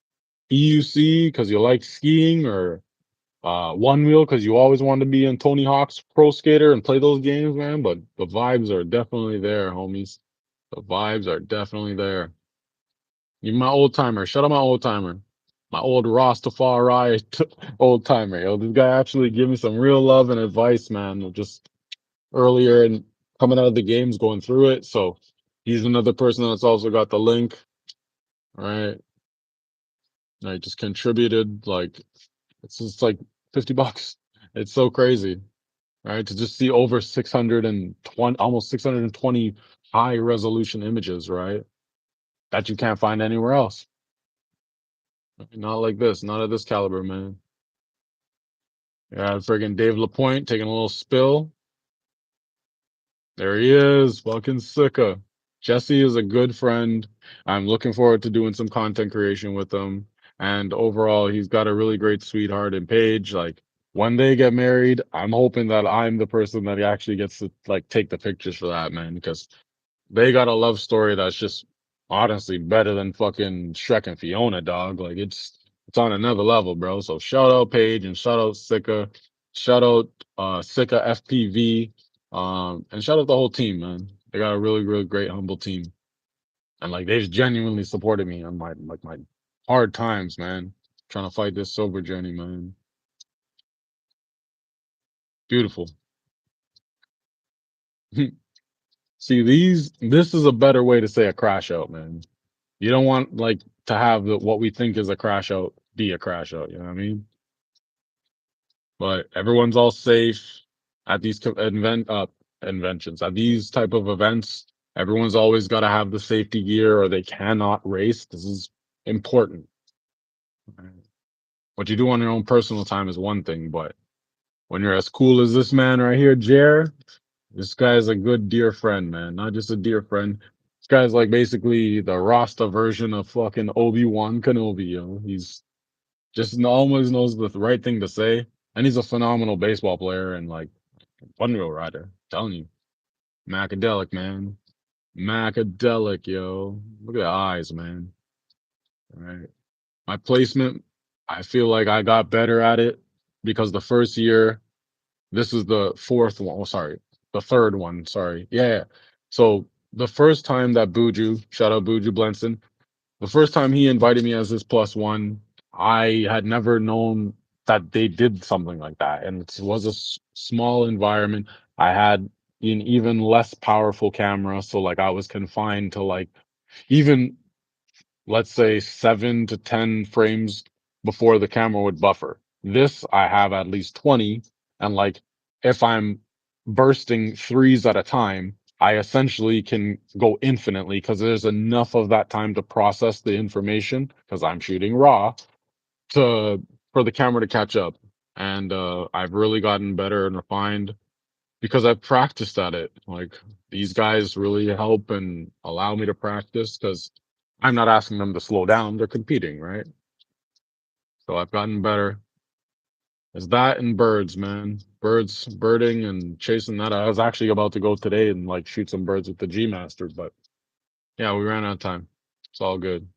EUC because you like skiing or one wheel because you always wanted to be in Tony Hawk's Pro Skater and play those games, man. But the vibes are definitely there, homies. The vibes are definitely there. Even my old timer. Shout out my old timer. My old Rastafari old timer. Yo, this guy actually gave me some real love and advice, man. Just earlier and coming out of the games, going through it. So he's another person that's also got the link. Right. I just contributed like it's just like $50. It's so crazy. Right? To just see over 620, almost 620 high resolution images, right? That you can't find anywhere else. Not like this, not at this caliber, man. Yeah, friggin' Dave Lapointe taking a little spill. There he is, fucking sicka. Jesse is a good friend. I'm looking forward to doing some content creation with him. And overall, he's got a really great sweetheart and Paige. Like, When they get married, I'm hoping that I'm the person that actually gets to like take the pictures for that, man, because they got a love story that's just honestly better than fucking Shrek and Fiona, dog. Like it's on another level, bro. So shout out Paige and shout out Sika, shout out Sika FPV, and shout out the whole team, man. They got a really, really great, humble team. And like they've genuinely supported me on my hard times, man. Trying to fight this sober journey, man. Beautiful. See, this is a better way to say a crash out, man. You don't want like to have what we think is a crash out be a crash out. You know what I mean? But everyone's all safe at these inventions at these type of events. Everyone's always got to have the safety gear, or they cannot race. This is important. Right? What you do on your own personal time is one thing, but when you're as cool as this man right here, Jer, this guy's a good dear friend, man. Not just a dear friend. This guy's like basically the Rasta version of fucking Obi-Wan Kenobi, yo. He's just always knows the right thing to say. And he's a phenomenal baseball player and like one wheel rider. I'm telling you. Macadelic, man. Macadelic, yo. Look at the eyes, man. All right. My placement, I feel like I got better at it because the first year, this is the fourth one. Oh, sorry. The third one. Sorry. Yeah. Yeah. So the first time that Buju, shout out Buju Blenson, the first time he invited me as his plus one, I had never known that they did something like that. And it was a small environment. I had an even less powerful camera. So like I was confined to like even let's say 7 to 10 frames before the camera would buffer. This I have at least 20. And like if I'm bursting threes at a time, I essentially can go infinitely because there's enough of that time to process the information because I'm shooting raw to for the camera to catch up. And I've really gotten better and refined because I've practiced at it. Like these guys really help and allow me to practice because I'm not asking them to slow down. They're competing, right? So I've gotten better. It's that and birds, man. Birds, birding and chasing that. I was actually about to go today and like shoot some birds with the G Master, but yeah, we ran out of time. It's all good.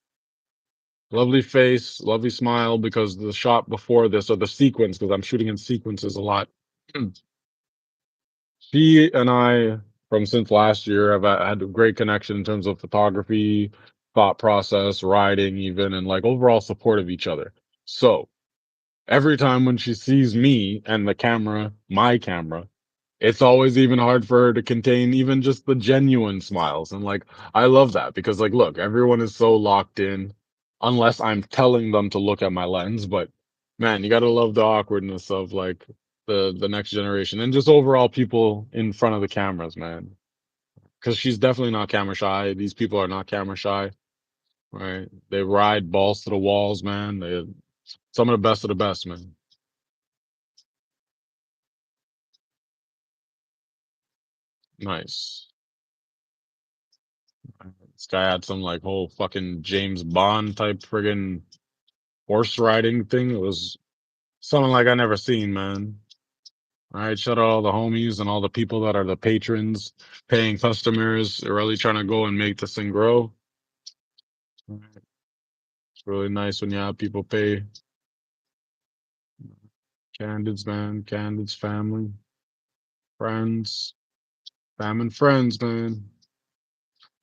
Lovely face, lovely smile because the shot before this or the sequence, because I'm shooting in sequences a lot. She and I, from since last year, have had a great connection in terms of photography, thought process, writing, even, and like overall support of each other. So every time when she sees me and the camera, my camera, it's always even hard for her to contain even just the genuine smiles. And like, I love that because like, look, everyone is so locked in unless I'm telling them to look at my lens. But man, you gotta love the awkwardness of like the next generation and just overall people in front of the cameras, man. Cause she's definitely not camera shy. These people are not camera shy, right? They ride balls to the walls, man. They some of the best of the best, man. Nice. This guy had some like whole fucking James Bond type friggin' horse riding thing. It was something like I never seen, man. All right, shout out all the homies and all the people that are the patrons, paying customers, are really trying to go and make this thing grow. All right, it's really nice when you have people pay. Candids, man, Candids family, friends, fam and friends, man.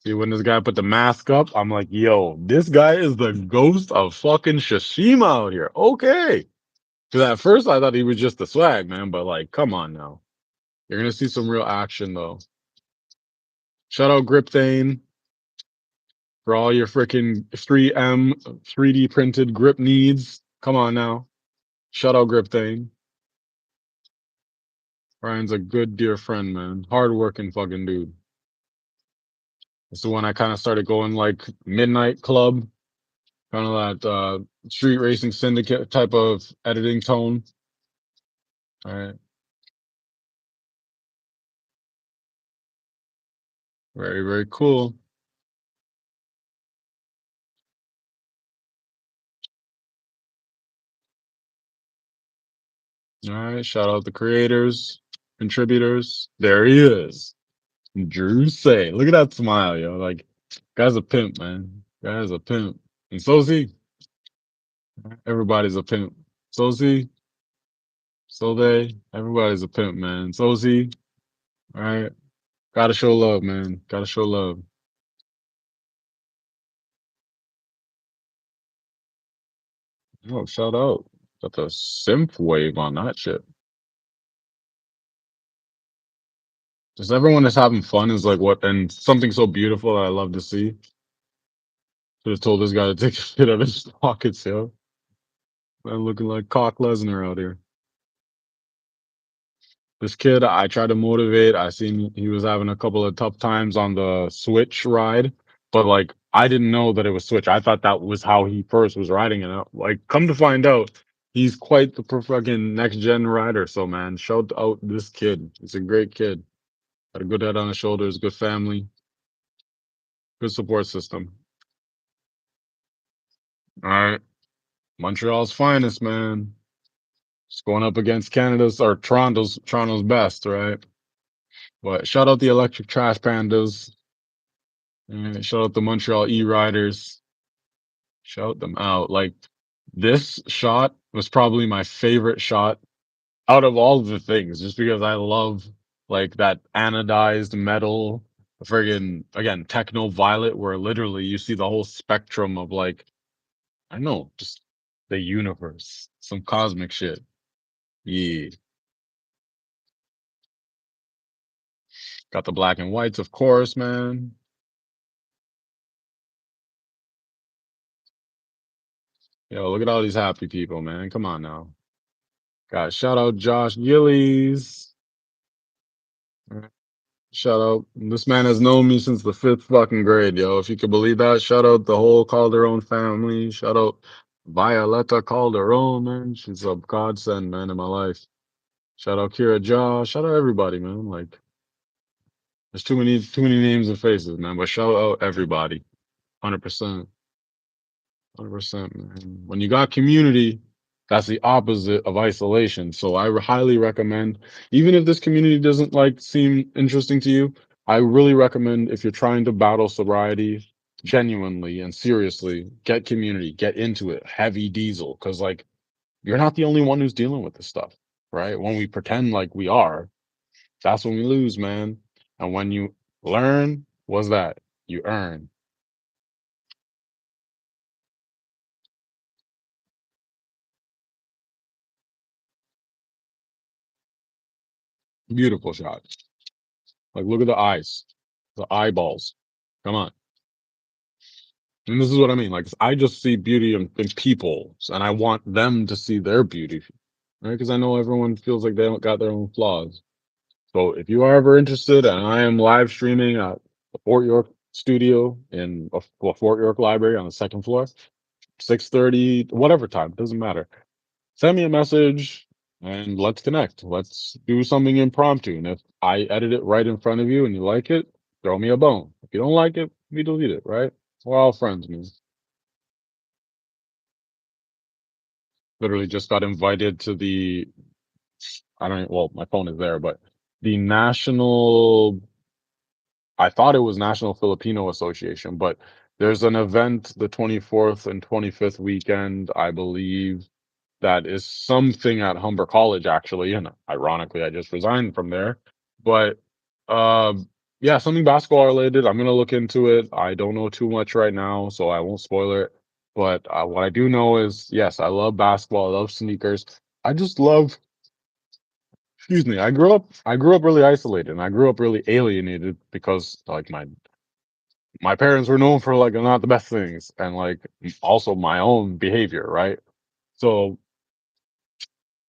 See, when this guy put the mask up, I'm like, yo, this guy is the ghost of fucking Shishima out here. Okay. Because at first I thought he was just the swag, man, but like, come on now. You're gonna see some real action though. Shout out Grip Thane for all your freaking 3M 3D printed grip needs. Come on now. Shout out Grip Thane. Ryan's a good dear friend, man. Hard working fucking dude. It's the one I kind of started going like midnight club, kind of that street racing syndicate type of editing tone. All right. Very, very cool. All right, shout out the creators, contributors. There he is. Drew Say. Look at that smile, yo. Like, guy's a pimp, man. Guy's a pimp. And so's he. Everybody's a pimp. So's he. So they. Everybody's a pimp, man. So's he. All right. Gotta show love, man. Gotta show love. Oh, shout out. Got the synth wave on that shit. Just everyone that's having fun is like what, and something so beautiful that I love to see. Should have told this guy to take a shit out of his pockets, yo. Man, looking like Cock Lesnar out here. This kid, I tried to motivate. I seen he was having a couple of tough times on the Switch ride, but like I didn't know that it was Switch. I thought that was how he first was riding it. Like, come to find out, he's quite the fucking next gen rider. So man, shout out this kid. He's a great kid. Got a good head on his shoulders, good family, good support system. All right, Montreal's finest, man. Just going up against Canada's or Toronto's best, right? But shout out the Electric Trash Pandas. And shout out the Montreal E Riders. Shout them out. Like this shot was probably my favorite shot out of all of the things, just because I love like that anodized metal, friggin' again, techno violet, where literally you see the whole spectrum of like, I don't know, just the universe, some cosmic shit. Yeah. Got the black and whites, of course, man. Yo, look at all these happy people, man. Come on now. Got shout out Josh Gillies. Shout out. This man has known me since the fifth fucking grade, yo. If you could believe that. Shout out the whole Calderon family. Shout out Violetta Calderon, man. She's a godsend, man, in my life. Shout out Kira Jaw. Shout out everybody, man. Like, there's too many names and faces, man. But shout out everybody. 100%. 100%, man. When you got community, that's the opposite of isolation. So I highly recommend, even if this community doesn't like seem interesting to you, I really recommend if you're trying to battle sobriety genuinely and seriously, get community, get into it, heavy diesel, because like you're not the only one who's dealing with this stuff, right? When we pretend like we are, that's when we lose, man. And when you learn, what's that? You earn. Beautiful shot. Like, look at the eyes, the eyeballs. Come on. And this is what I mean. Like, I just see beauty in people, and I want them to see their beauty, right? Because I know everyone feels like they don't got their own flaws. So if you are ever interested, and I am live streaming at the Fort York studio in Fort York Library on the second floor, 6:30, whatever time, doesn't matter. Send me a message and let's connect. Let's do something impromptu. And if I edit it right in front of you and you like it, throw me a bone. If you don't like it, we delete it, right? We're all friends, man. Literally just got invited to the, I don't, well, my phone is there, but the national, I thought it was National Filipino Association, but there's an event the 24th and 25th weekend, I believe, that is something at Humber College actually, and ironically, I just resigned from there. But yeah, something basketball related. I'm gonna look into it. I don't know too much right now, so I won't spoil it. But what I do know is, yes, I love basketball. I love sneakers. I just love. Excuse me. I grew up really isolated, and I grew up really alienated because like my parents were known for like not the best things, and like also my own behavior, right? So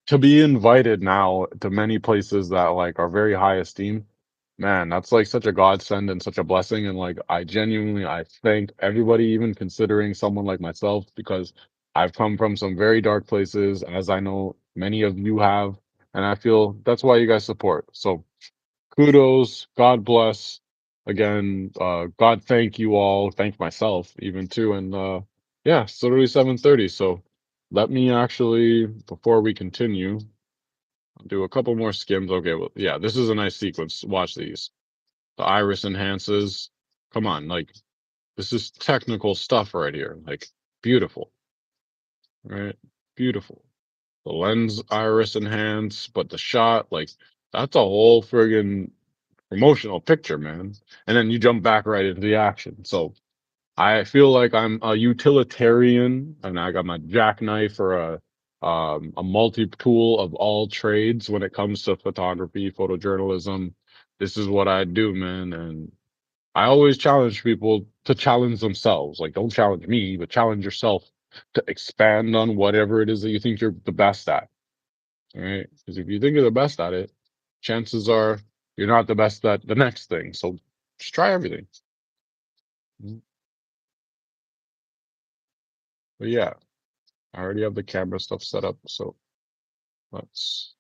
to be invited now to many places that like are very high esteem, man, that's like such a godsend and such a blessing. And like I genuinely I thank everybody, even considering someone like myself, because I've come from some very dark places, as I know many of you have, and I feel that's why you guys support. So kudos, God bless. Again, God thank you all, thank myself even too. And yeah, it's literally 7:30. So let me actually, before we continue, Do a couple more skims. Okay, well, yeah, this is a nice sequence. Watch these. The iris enhances. Come on, like this is technical stuff right here. Like beautiful, right? Beautiful. The lens iris enhance, but the shot, like that's a whole friggin' promotional picture, man. And then you jump back right into the action. So I feel like I'm a utilitarian, and I got my jackknife or a multi-tool of all trades when it comes to photography, photojournalism. This is what I do, man. And I always challenge people to challenge themselves. Like, don't challenge me, but challenge yourself to expand on whatever it is that you think you're the best at. All right? Because if you think you're the best at it, chances are you're not the best at the next thing. So just try everything. Mm. But yeah, I already have the camera stuff set up. So let's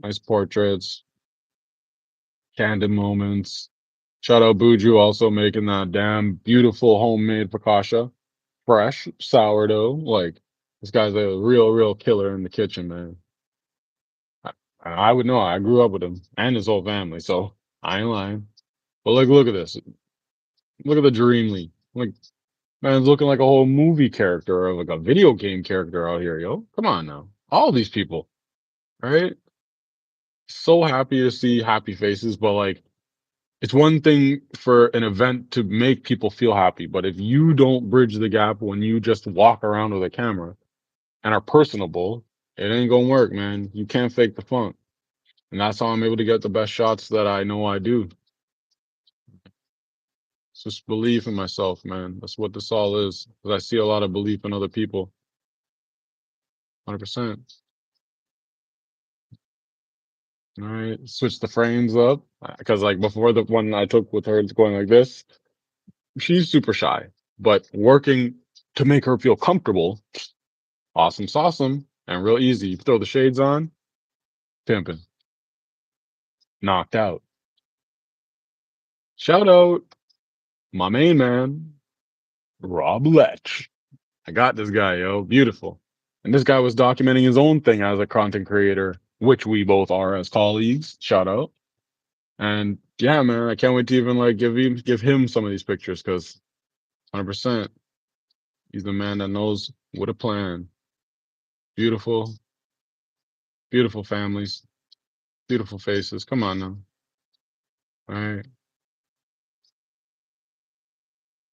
nice portraits, candid moments. Shout out Buju also making that damn beautiful homemade focaccia. Fresh sourdough. Like this guy's a real killer in the kitchen, man. I, I would know. I grew up with him and his whole family, so I ain't lying. But like, look at this. Look at the Dreamly. Like, man's looking like a whole movie character or like a video game character out here, yo. Come on now. All these people, right? So happy to see happy faces, but like, it's one thing for an event to make people feel happy, but if you don't bridge the gap when you just walk around with a camera and are personable, it ain't gonna work, man. You can't fake the funk. And that's how I'm able to get the best shots that I know I do. It's just belief in myself, man. That's what this all is. Because I see a lot of belief in other people. 100%. All right. Switch the frames up. Because like before the one I took with her, it's going like this. She's super shy, but working to make her feel comfortable. Awesome, awesome, and real easy. You throw the shades on, pimping, knocked out. Shout out my main man, Rob Lech. I got this guy, yo. Beautiful. And this guy was documenting his own thing as a content creator, which we both are as colleagues. Shout out. And yeah, man, I can't wait to even like give him some of these pictures because 100%, he's the man that knows what a plan. Beautiful, beautiful families, beautiful faces. Come on now. All right,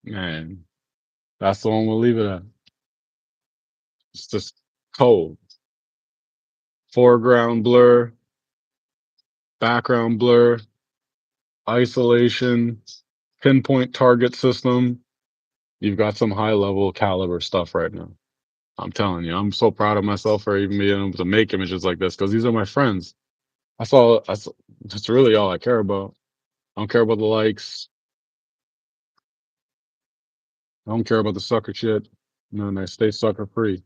man. That's the one we'll leave it at. It's just cold. Foreground blur, background blur, isolation, pinpoint target system. You've got some high level caliber stuff right now. I'm telling you, I'm so proud of myself for even being able to make images like this because these are my friends. That's really all I care about. I don't care about the likes. I don't care about the sucker shit. No, no, stay sucker free.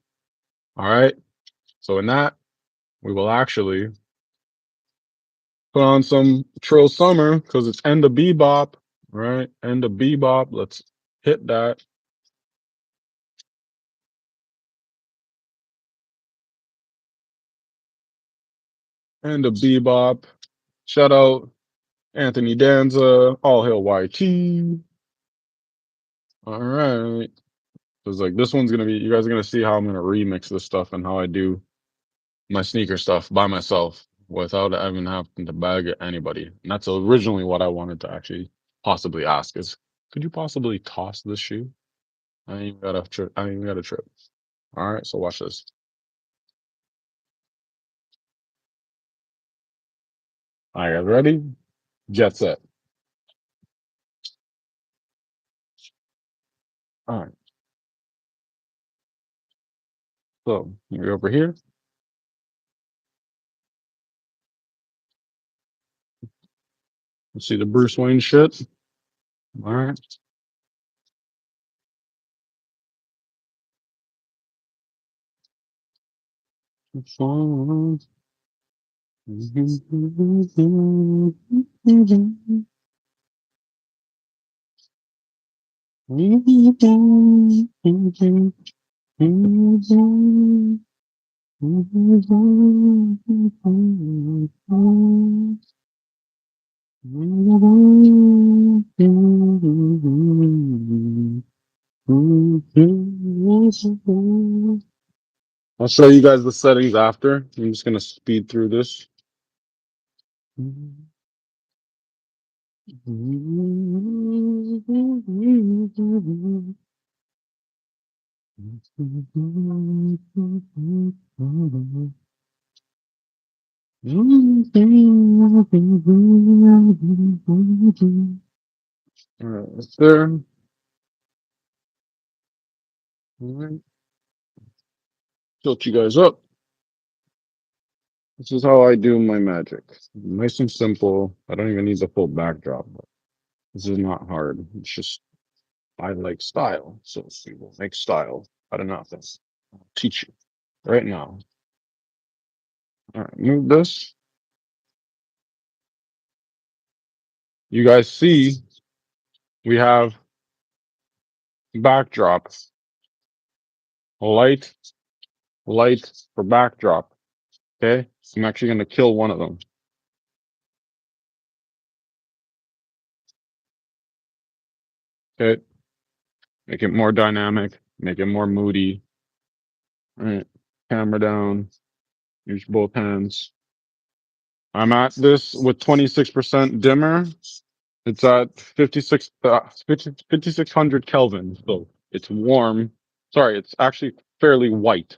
All right. So in that, we will actually put on some Trill Summer because it's end of bebop, right? End of bebop. Let's hit that. End of bebop. Shout out Anthony Danza. All hail YT. All right. Because like this one's gonna be, you guys are gonna see how I'm gonna remix this stuff and how I do my sneaker stuff by myself without even having to beg anybody. And that's originally what I wanted to actually possibly ask is, could you possibly toss this shoe? I ain't even got a trip. I ain't even got a trip. All right, so watch this. All right, guys, ready? Jet set. All right, so you're over here. You see the Bruce Wayne shit. All right. I'll show you guys the settings after. I'm just gonna speed through this. All right, that's there. All right, tilt you guys up. This is how I do my magic. Nice and simple. I don't even need the full backdrop. This is not hard. It's just I like style, so we will make style out of nothing. I'll teach you right now. All right, move this. You guys see we have backdrop, light, light for backdrop. Okay, I'm actually going to kill one of them. Okay, make it more dynamic, make it more moody. All right, camera down, use both hands. I'm at this with 26% dimmer. It's at 5600 Kelvin, so it's warm. Sorry, it's actually fairly white.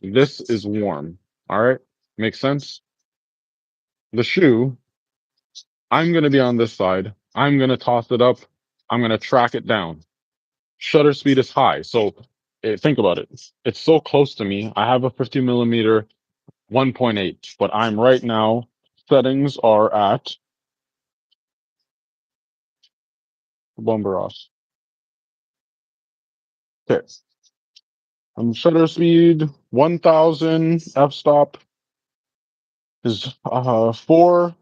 This is warm. All right, makes sense. The shoe, I'm gonna be on this side. I'm gonna toss it up. I'm gonna track it down. Shutter speed is high, so think about it. It's so close to me. I have a 50 millimeter 1.8, but I'm right now. Settings are at Bomberos. Okay. Shutter speed 1000, f-stop is 4,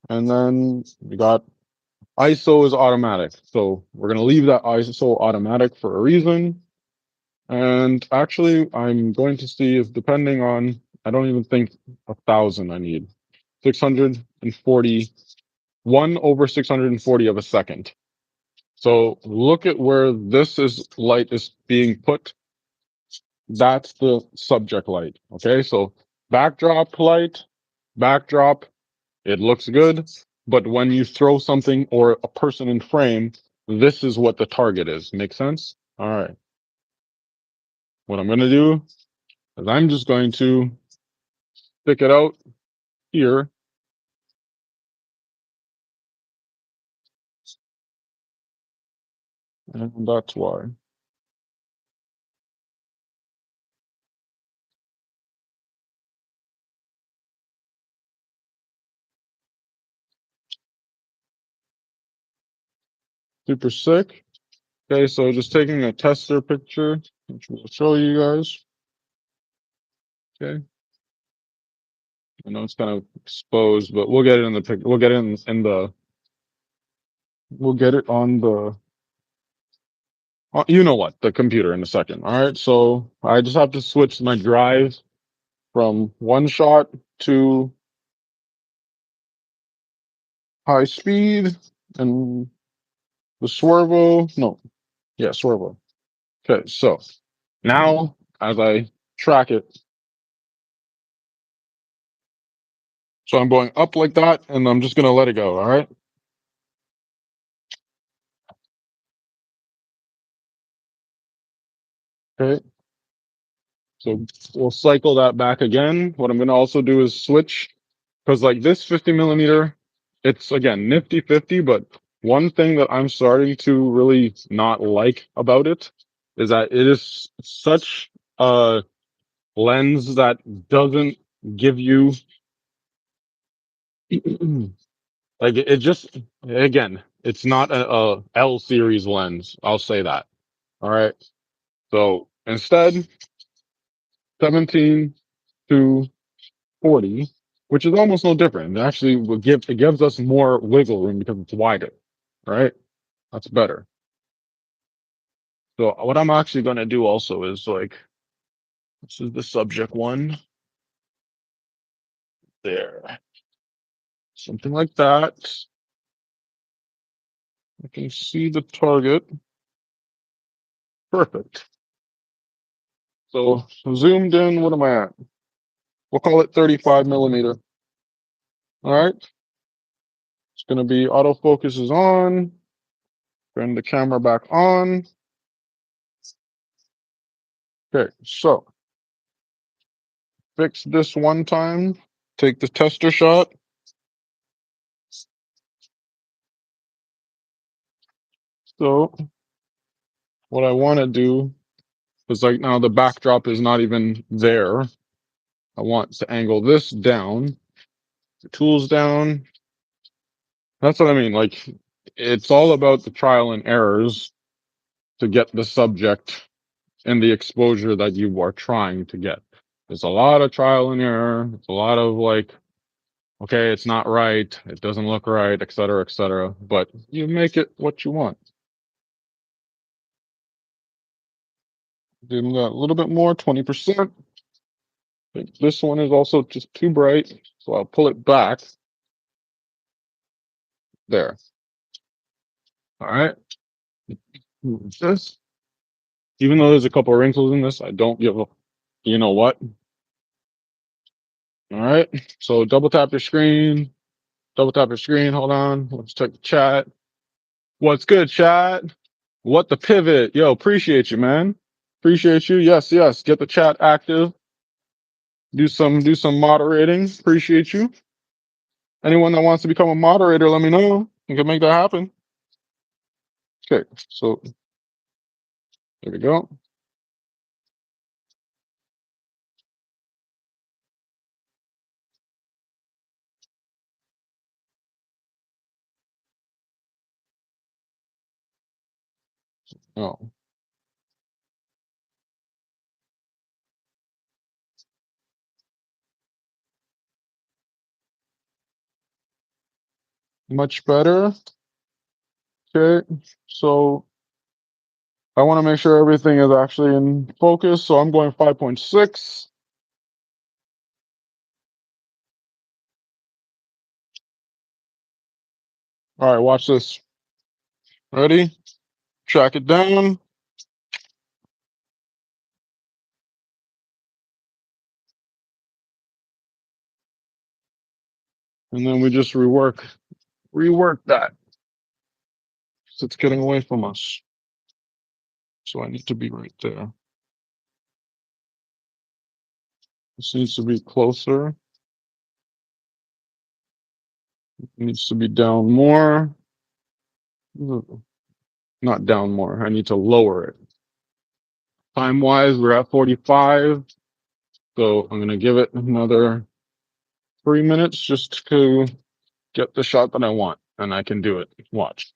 and then we got ISO is automatic. So we're gonna leave that ISO automatic for a reason. And actually, I'm going to see if depending on, I don't even think 1000 I need. 640, 1/640 of a second. So look at where this is light is being put. That's the subject light. Okay, so backdrop light, backdrop, it looks good. But when you throw something or a person in frame, this is what the target is. Make sense? All right. What I'm going to do is I'm just going to stick it out here. And that's why. Super sick. Okay, so just taking a tester picture, which we'll show you guys. Okay. I know it's kind of exposed, but we'll get it in the picture. We'll get it in the. We'll get it on the. You know what? The computer in a second. All right. So I just have to switch my drive from one shot to high speed and the swervo. No, yeah, swervo. Okay. So now as I track it, so I'm going up like that, and I'm just gonna let it go. All right. Okay. So we'll cycle that back again. What I'm going to also do is switch because like this 50 millimeter, it's again nifty 50, but one thing that I'm starting to really not like about it is that it is such a lens that doesn't give you like it just again, it's not a L series lens. I'll say that. All right. So instead, 17 to 40, which is almost no different. It actually will it gives us more wiggle room because it's wider, right? That's better. So what I'm actually going to do also is like, this is the subject one. there. Something like that. I can see the target. Perfect. So zoomed in, what am I at? We'll call it 35 millimeter. All right. It's going to be autofocus is on. Turn the camera back on. Okay, so fix this one time. Take the tester shot. So what I want to do is like now the backdrop is not even there. I want to angle this down, the tools down. That's what I mean. Like it's all about the trial and errors to get the subject and the exposure that you are trying to get. There's a lot of trial and error. It's a lot of like, okay, it's not right. It doesn't look right, et cetera, et cetera. But you make it what you want. Do that a little bit more, 20%. This one is also just too bright, so I'll pull it back. There. All right. This, even though there's a couple of wrinkles in this, I don't give a, you know what? All right. So double tap your screen. Double tap your screen. Hold on. Let's check the chat. What's good, chat? What the pivot? Yo, appreciate you, man. Appreciate you. Yes, yes. Get the chat active. Do some moderating. Appreciate you. Anyone that wants to become a moderator, let me know. You can make that happen. Okay, so there we go. Oh, much better. Okay, so I want to make sure everything is actually in focus. So I'm going 5.6. All right, watch this. Ready? Track it down. And then we just rework that. So it's getting away from us. So I need to be right there. This needs to be closer. It needs to be down more. Not down more. I need to lower it. Time wise, we're at 45. So I'm going to give it another 3 minutes just to get the shot that I want. And I can do it. Watch.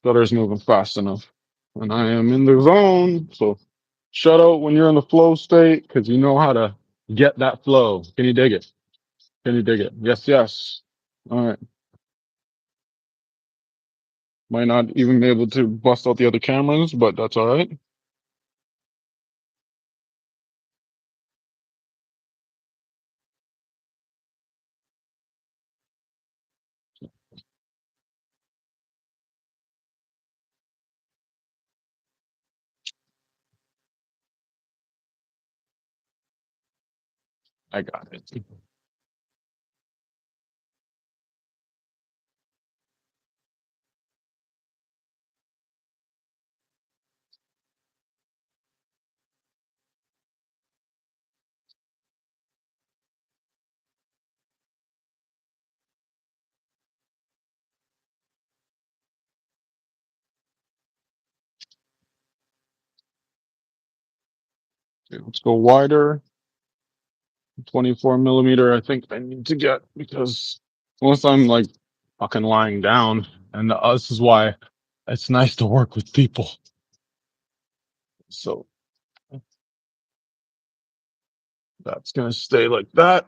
Shutter's moving fast enough. And I am in the zone. So shut out when you're in the flow state because you know how to get that flow. Can you dig it? Can you dig it? Yes, yes. All right. Might not even be able to bust out the other cameras, but that's all right. I got it. Okay, let's go wider. 24 millimeter, I think I need to get because unless I'm like fucking lying down, and this is why it's nice to work with people. So that's gonna stay like that.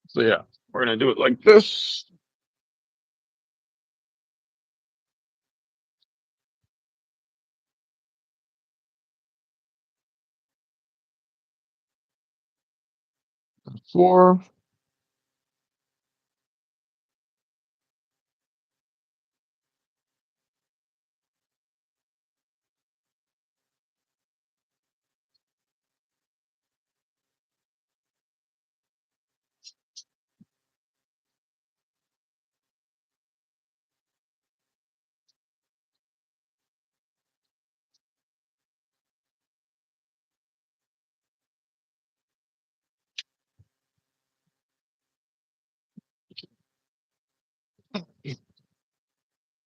So yeah, We're gonna do it like this. Four.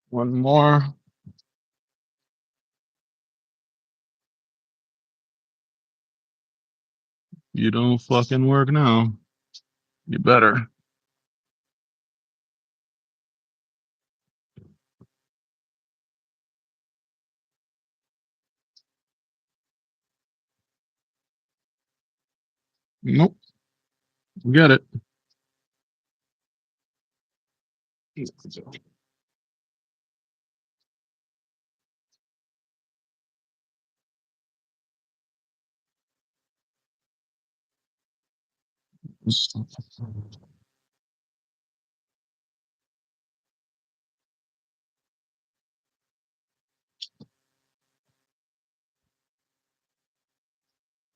One more. You don't fucking work now. You better. Nope. Get it.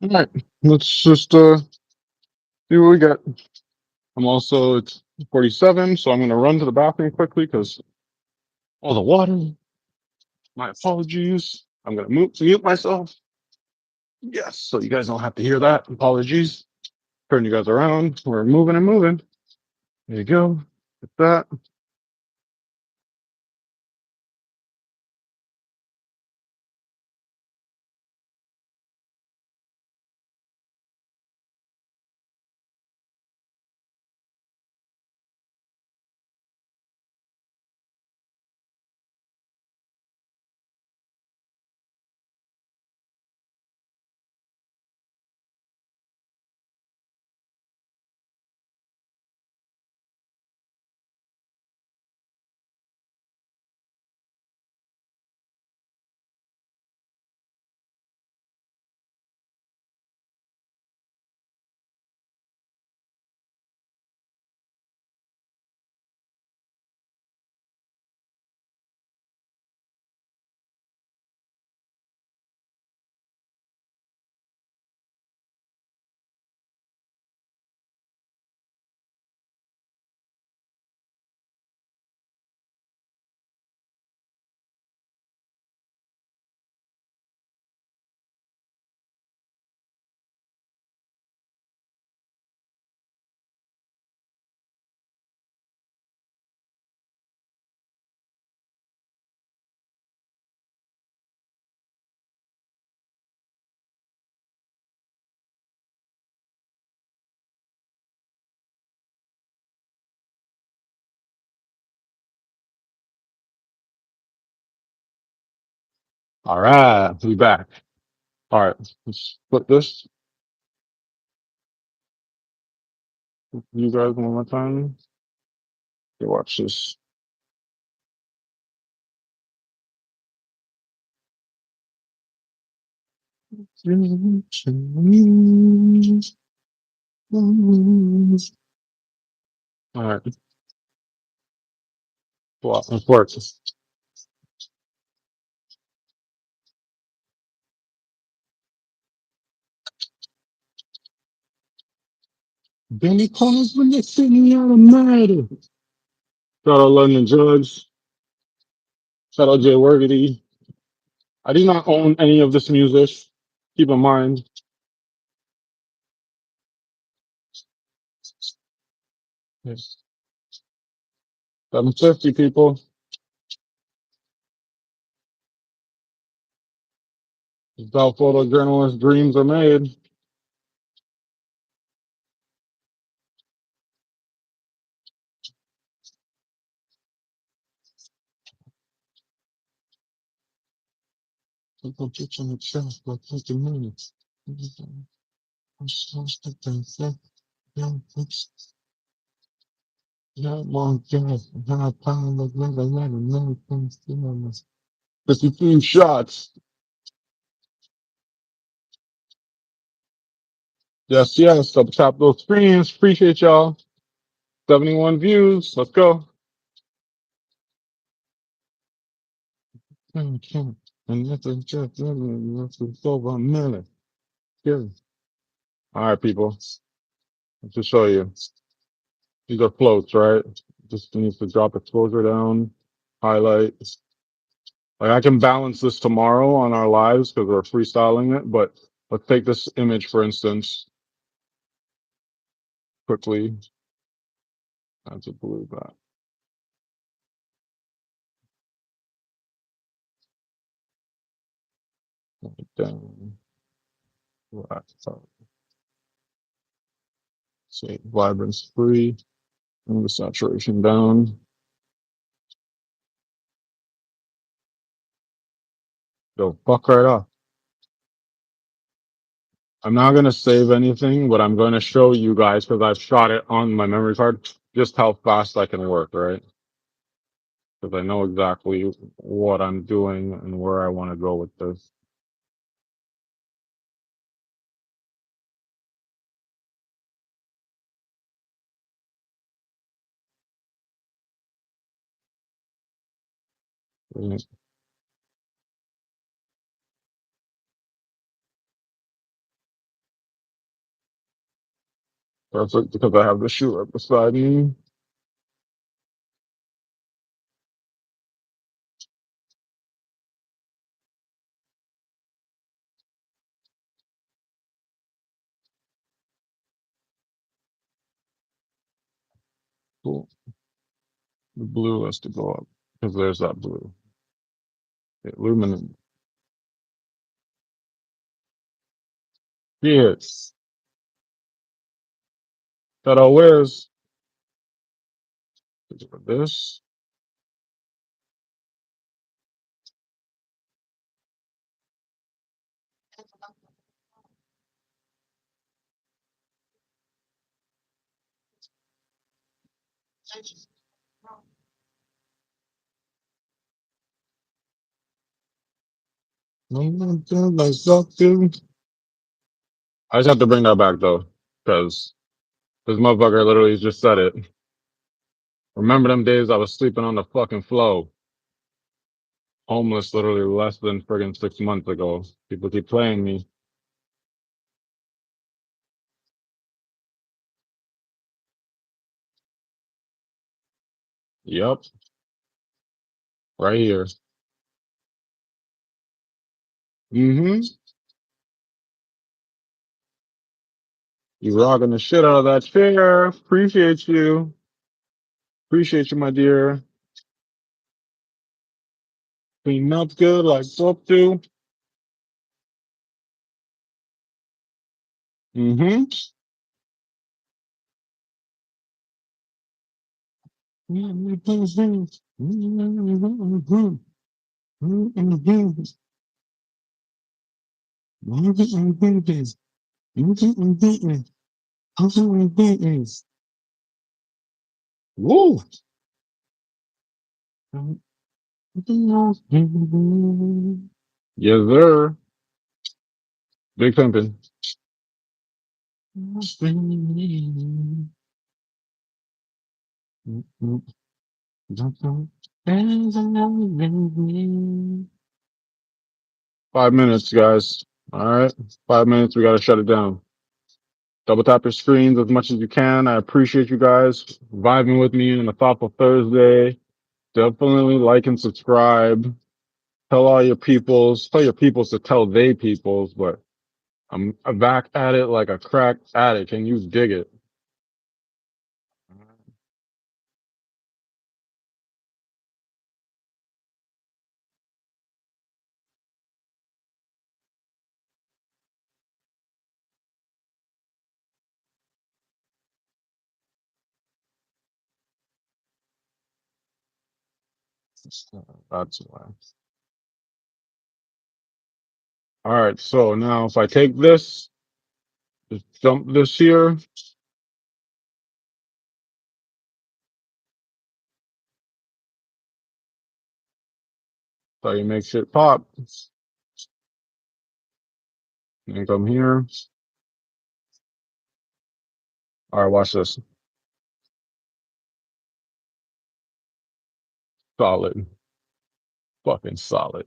All right. Let's just see what we got. I'm also it's 47, so I'm gonna run to the bathroom quickly because all the water. My apologies. I'm gonna mute myself. Yes, so you guys don't have to hear that. Apologies. Turn you guys around. We're moving and moving. There you go. Get that. All right, we back. All right, let's split this. You guys one more time. Okay, watch this. All right, well, it works. Benny calls when they sing me out of matter. Shout out London Judge. Shout out Jay Worgity. I do not own any of this music. Keep in mind. Yes. 750 people. It's how photojournalist dreams are made. People teaching itself like 50 minutes. I'm supposed to think that. 52 shots. Yes, yes. Up top those screens. Appreciate y'all. 71 views. Let's go. And nothing just over a minute. Yeah. All right, people. Let's just show you. These are floats, right? Just needs to drop exposure down, highlight. Like I can balance this tomorrow on our lives because we're freestyling it, but let's take this image, for instance, quickly. That's a blue back. Down. Right. Say vibrance free. Bring the saturation down. Go fuck right off. I'm not gonna save anything, but I'm gonna show you guys because I've shot it on my memory card just how fast I can work, right? Because I know exactly what I'm doing and where I want to go with this. Perfect, because I have the shoe right beside me. Cool. The blue has to go up because there's that blue. Aluminum. Yes. That all wears. This. Myself too. I just have to bring that back though, because this motherfucker literally just said it. Remember them days I was sleeping on the fucking floor, homeless literally less than friggin' 6 months ago. People keep playing me. Yep, right here. Mm-hmm. You rocking the shit out of that chair. Appreciate you. Appreciate you, my dear. Clean up good like soap too. Mm-hmm. Woo! Yes, sir. Big pimpin'. Five minutes, guys. All right. 5 minutes. We got to shut it down. Double tap your screens as much as you can. I appreciate you guys vibing with me on a thoughtful Thursday. Definitely like and subscribe. Tell all your peoples. Tell your peoples to tell they peoples. But I'm back at it like a crack addict. Can you dig it? That's why. All right. So now if I take this, just dump this here. how you make shit pop. And come here. All right, watch this. Solid. Fucking solid.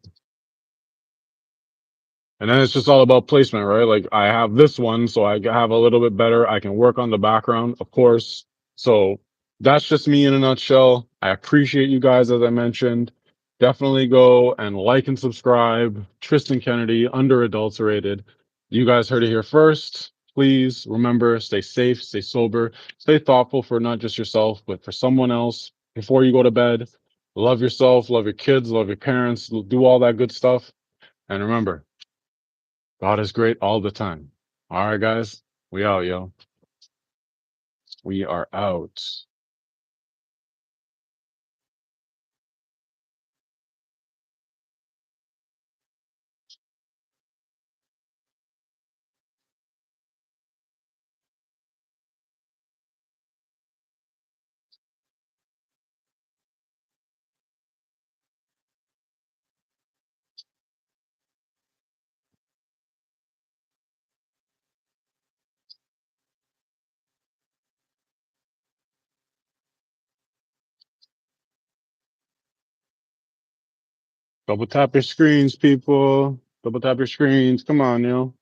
And then it's just all about placement, right? Like I have this one, so I have a little bit better. I can work on the background, of course. So that's just me in a nutshell. I appreciate you guys, as I mentioned. Definitely go and like and subscribe. Tristin Kennedy, underadulterated. You guys heard it here first. Please remember, stay safe, stay sober, stay thoughtful for not just yourself, but for someone else before you go to bed. Love yourself, love your kids, love your parents, do all that good stuff. And remember, God is great all the time. All right, guys. We out, yo. We are out. Double tap your screens, people. Double tap your screens. Come on, yo.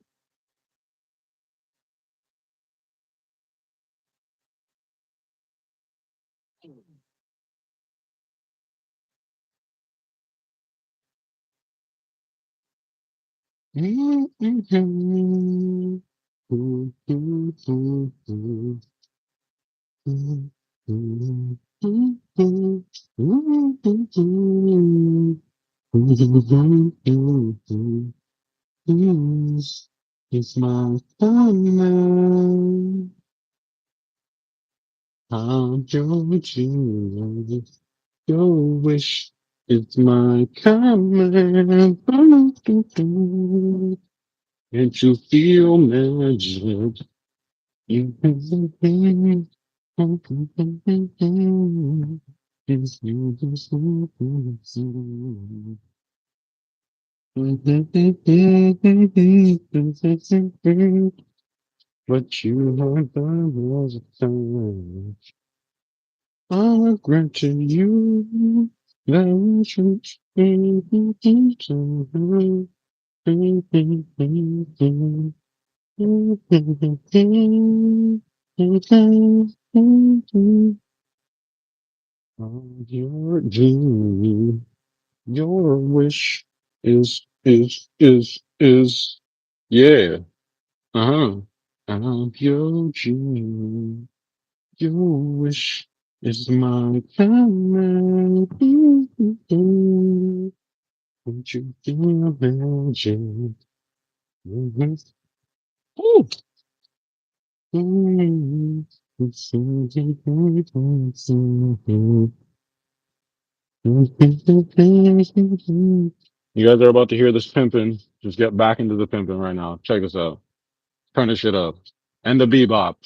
It's my summer. How don't you your wish is my command? Can't you feel magic? You it's you what you have done was a time. I granted you that we should your dream, your wish is yeah. Uh-huh. Your dream, your wish is my command. Would you feel magic? Mhm. Ooh. Mm. You guys are about to hear this pimping. Just get back into the pimping right now. Check this out. Turn this shit up. And the bebop.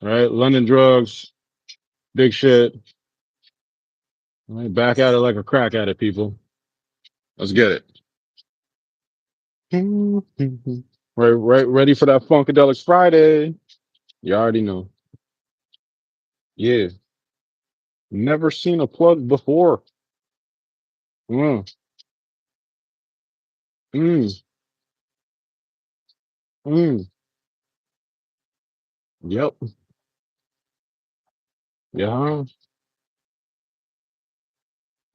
Right? London drugs, big shit. All right, back at it like a crack at it, people. Let's get it. Right, ready for that Funkadelic Friday. You already know. Yeah. Never seen a plug before. Mm, mm, mm. Yep. Yeah.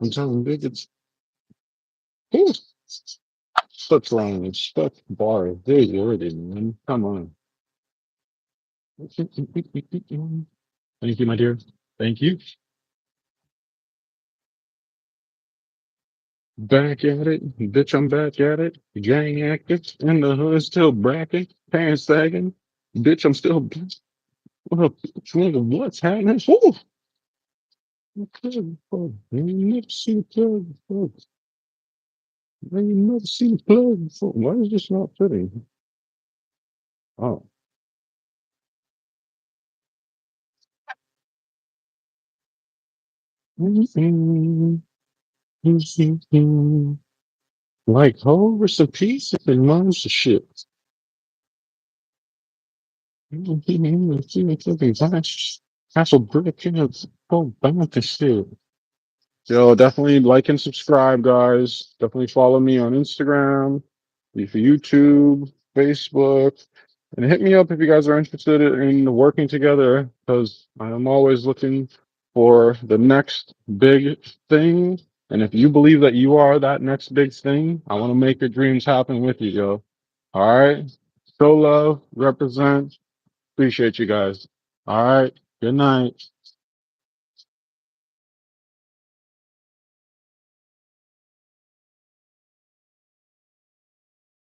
I'm telling you, it's such language, such bars. There's already, man. Come on. Thank you, my dear. Thank you. Back at it. Bitch, I'm back at it. Gang active. In the hood, still bracking. Pants sagging. Bitch, I'm still. What up, nigga? What's happening? Woo! Okay, fuck. I ain't never seen a plug before. I ain't never seen a plug before. Why is this not fitting? Oh. Like, oh, rest in peace and mom's shit. Castle brick in its whole bunch of shit. Yo, definitely like and subscribe, guys. Definitely follow me on Instagram, YouTube, Facebook, and hit me up if you guys are interested in working together, because I am always looking for the next big thing. And if you believe that you are that next big thing, I want to make your dreams happen with you, yo. All right. Show love, represent. Appreciate you guys. All right. Good night.